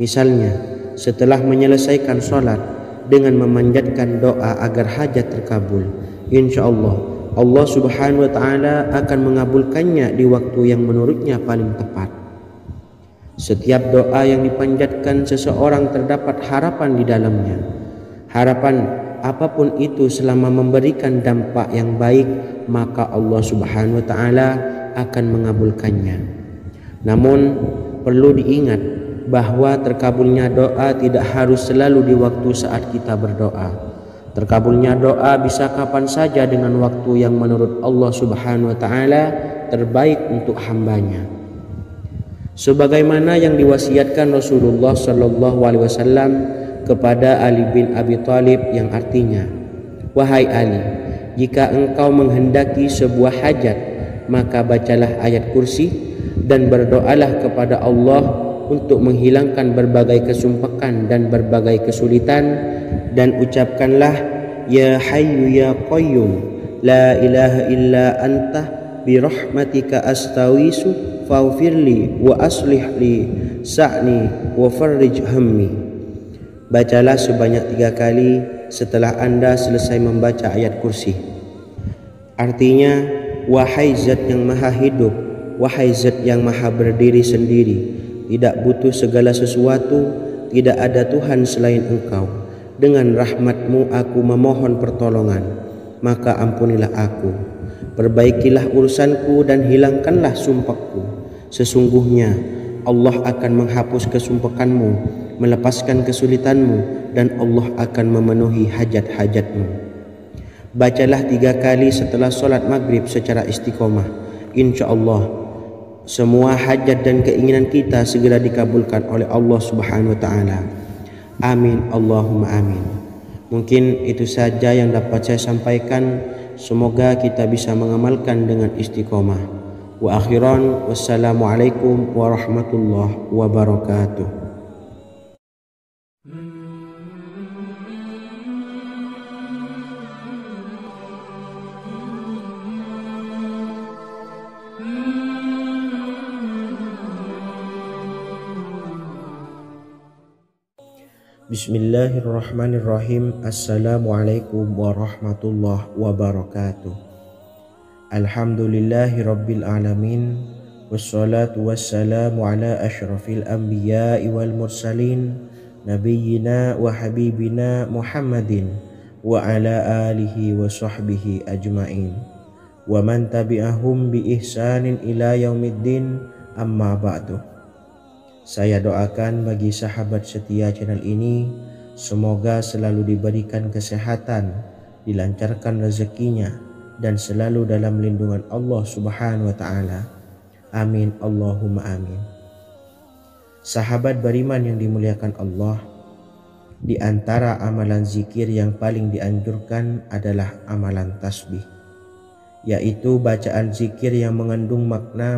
A: Misalnya, setelah menyelesaikan sholat dengan memanjatkan doa agar hajat terkabul, insyaallah Allah Subhanahu wa taala akan mengabulkannya di waktu yang menurutnya paling tepat. Setiap doa yang dipanjatkan seseorang terdapat harapan di dalamnya. Harapan apapun itu selama memberikan dampak yang baik, maka Allah Subhanahu wa taala akan mengabulkannya. Namun perlu diingat bahwa terkabulnya doa tidak harus selalu di waktu saat kita berdoa. Terkabulnya doa bisa kapan saja dengan waktu yang menurut Allah Subhanahu wa taala terbaik untuk hambanya. Sebagaimana yang diwasiatkan Rasulullah sallallahu alaihi wasallam kepada Ali bin Abi Thalib, yang artinya, wahai Ali, jika engkau menghendaki sebuah hajat, maka bacalah ayat kursi dan berdoalah kepada Allah untuk menghilangkan berbagai kesumpakan dan berbagai kesulitan, dan ucapkanlah Ya Hayyu Ya Qayyum, la ilaha illa anta bi rahmatika astaghiitsu faghfirli wa aslih li sa'ni wa farrij hammi. Bacalah sebanyak 3 kali setelah Anda selesai membaca ayat kursi. Artinya, wahai zat yang maha hidup, wahai zat yang maha berdiri sendiri, tidak butuh segala sesuatu, tidak ada Tuhan selain Engkau. Dengan rahmat-Mu aku memohon pertolongan, maka ampunilah aku. Perbaikilah urusanku dan hilangkanlah sumpahku. Sesungguhnya Allah akan menghapus kesumpahanmu, melepaskan kesulitanmu, dan Allah akan memenuhi hajat-hajatmu. Bacalah 3 kali setelah solat maghrib secara istiqomah. Insya Allah semua hajat dan keinginan kita segera dikabulkan oleh Allah Subhanahu wa Ta'ala. Amin Allahumma amin. Mungkin itu saja yang dapat saya sampaikan. Semoga kita bisa mengamalkan dengan istiqomah. Wa akhiran, wassalamualaikum warahmatullahi wabarakatuh. Bismillahirrahmanirrahim. Assalamualaikum warahmatullahi wabarakatuh. Alhamdulillahi rabbil alamin. Wassalatu wassalamu ala ashrafil anbiya'i wal mursalin, nabiyyina wa habibina Muhammadin wa ala alihi wa sahbihi ajma'in, wa man tabi'ahum bi ihsanin ila yaumiddin, amma ba'du. Saya doakan bagi sahabat setia channel ini, semoga selalu diberikan kesehatan, dilancarkan rezekinya, dan selalu dalam lindungan Allah Subhanahu wa Ta'ala. Amin Allahumma amin. Sahabat beriman yang dimuliakan Allah, di antara amalan zikir yang paling dianjurkan adalah amalan tasbih, yaitu bacaan zikir yang mengandung makna